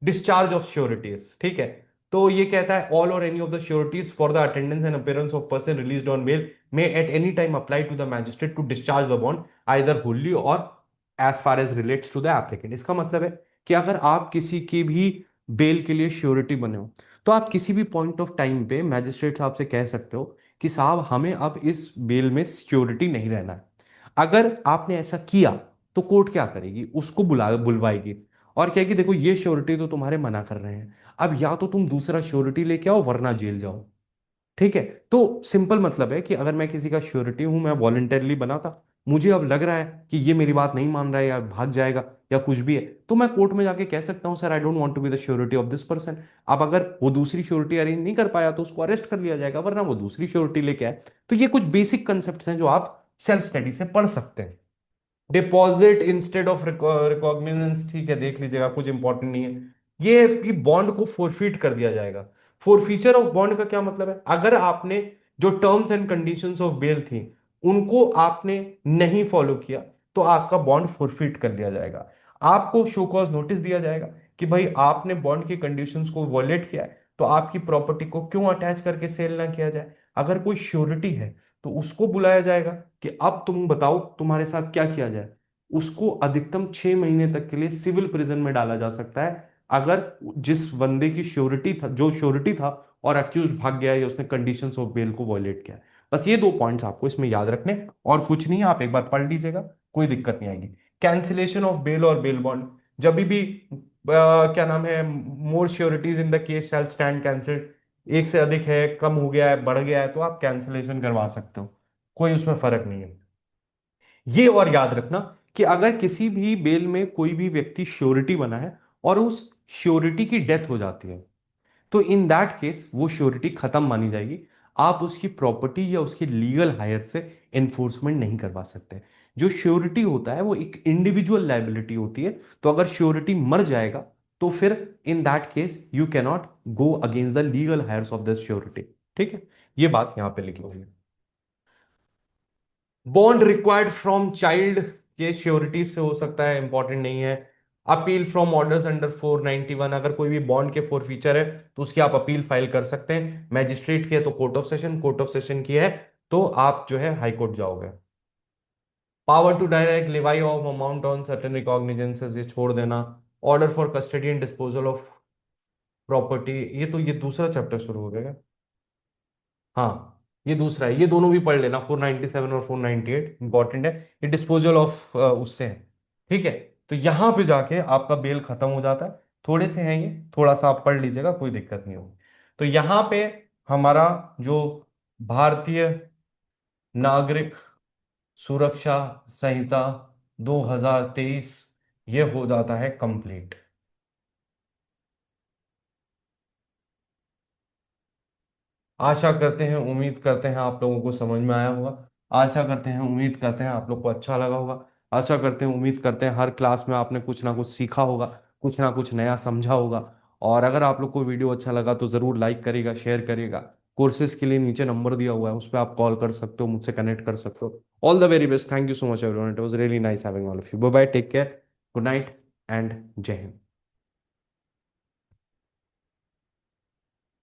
डिस्चार्ज ऑफ श्योरिटीज, ठीक है। तो ये कहता है all or any of the sureties for the attendance and appearance of person released on bail may at any time apply to the magistrate to discharge the bond either wholly or as far as relates to the applicant. इसका मतलब है कि अगर आप किसी की भी bell के लिए श्योरिटी बने हो तो आप किसी भी पॉइंट ऑफ टाइम पे मैजिस्ट्रेट साहब से कह सकते हो कि साहब हमें अब इस बेल में सिक्योरिटी नहीं रहना है। अगर आपने ऐसा किया तो कोर्ट क्या करेगी, उसको बुलवाएगी और कहेगी देखो ये श्योरिटी तो तुम्हारे मना कर रहे हैं, अब या तो तुम दूसरा श्योरिटी लेके आओ वरना जेल जाओ, ठीक है। तो सिंपल मतलब है कि अगर मैं किसी का श्योरिटी हूं, मैं वॉलंटरली बना था, मुझे अब लग रहा है कि ये मेरी बात नहीं मान रहा है या भाग जाएगा या कुछ भी है, तो मैं कोर्ट में जाके कह सकता हूं sir I don't want to be the surety of this person. अब अगर वो दूसरी श्योरिटी अरेंज नहीं कर पाया तो उसको अरेस्ट कर लिया जाएगा, वरना वो दूसरी श्योरिटी लेके आए। तो ये कुछ बेसिक कंसेप्ट हैं जो आप सेल्फ स्टडी से पढ़ सकते हैं। डिपॉजिट इंस्टेड ऑफ रिकॉग्निजेंस, ठीक है, देख लीजिएगा, कुछ इंपॉर्टेंट नहीं है। ये है कि बॉन्ड को फोरफीट कर दिया जाएगा। फोरफीचर ऑफ बॉन्ड का क्या मतलब है, अगर आपने जो terms and conditions of bail थी उनको आपने नहीं फॉलो किया तो आपका बॉन्ड फोरफीट कर लिया जाएगा। आपको शो कॉज नोटिस दिया जाएगा कि भाई आपने बॉन्ड की कंडीशंस को वॉलेट किया है, तो आपकी प्रॉपर्टी को क्यों अटैच करके सेल ना किया जाए। अगर कोई श्योरिटी है तो उसको बुलाया जाएगा कि अब तुम बताओ तुम्हारे साथ क्या किया जाए। उसको अधिकतम 6 महीने तक के लिए सिविल प्रिजन में डाला जा सकता है अगर जिस बंदे की श्योरिटी था, जो श्योरिटी था और अक्यूज भाग गया या उसने कंडीशंस ऑफ बेल को वॉयलेट किया। बस ये दो पॉइंट्स आपको इसमें याद रखने और कुछ नहीं, आप एक बार पढ़ लीजिएगा, कोई दिक्कत नहीं आएगी। कैंसिलेशन ऑफ बेल और बेल बॉन्ड, जब भी क्या नाम है, more sureties in the case shall stand cancelled, एक से अधिक है, कम हो गया है, बढ़ गया है, तो आप कैंसिलेशन करवा सकते हो, कोई उसमें फर्क नहीं है। ये और याद रखना कि अगर किसी भी बेल में कोई भी व्यक्ति श्योरिटी बना है और उस श्योरिटी की डेथ हो जाती है तो इन दैट केस वो श्योरिटी खत्म मानी जाएगी। आप उसकी प्रॉपर्टी या उसकी लीगल हायर से एनफोर्समेंट नहीं करवा सकते। जो श्योरिटी होता है वो एक इंडिविजुअल लाइबिलिटी होती है। तो अगर श्योरिटी मर जाएगा तो फिर in that case you can not go against the legal heirs of this surety. ठीक है, ये बात यहां पे लिखी हुई है। बॉन्ड रिक्वायर्ड फ्रॉम चाइल्ड के श्योरिटी से हो सकता है, इंपॉर्टेंट नहीं है। अपील फ्रॉम ऑर्डर्स अंडर 491, अगर कोई भी बॉन्ड के फोर फीचर है तो उसकी आप अपील फाइल कर सकते हैं। मैजिस्ट्रेट की है तो court of session, court of session की है तो आप जो है हाई कोर्ट जाओगे। Power to direct levy of amount on certain recognizances, ये छोड़ देना। Order for custody and disposal of property, ये दूसरा चैप्टर शुरू हो गया। हाँ, ये दूसरा है, ये दोनों भी पढ़ लेना, 497 और 498 इंपॉर्टेंट है। ये डिस्पोजल ऑफ उससे है। ठीक है, तो यहां पे जाके आपका बेल खत्म हो जाता है। थोड़े से हैं ये, थोड़ा सा आप पढ़ लीजिएगा, कोई दिक्कत नहीं होगी। तो यहां पे हमारा जो भारतीय नागरिक सुरक्षा संहिता 2023 ये हो जाता है कंप्लीट। आशा करते हैं, उम्मीद करते हैं आप लोगों को समझ में आया होगा। आशा करते हैं, उम्मीद करते हैं आप लोग को अच्छा लगा होगा। आशा करते हैं, उम्मीद करते हैं हर क्लास में आपने कुछ ना कुछ सीखा होगा, कुछ ना कुछ नया समझा होगा। और अगर आप लोग को वीडियो अच्छा लगा तो ज़रूर लाइक करिएगा, शेयर करिएगा। कोर्सेज के लिए नीचे नंबर दिया हुआ है, उस पर आप कॉल कर सकते हो, मुझसे कनेक्ट कर सकते हो। All the very best, thank you so much everyone, it was really nice having all of you. Bye bye, take care, good night and जय हिंद।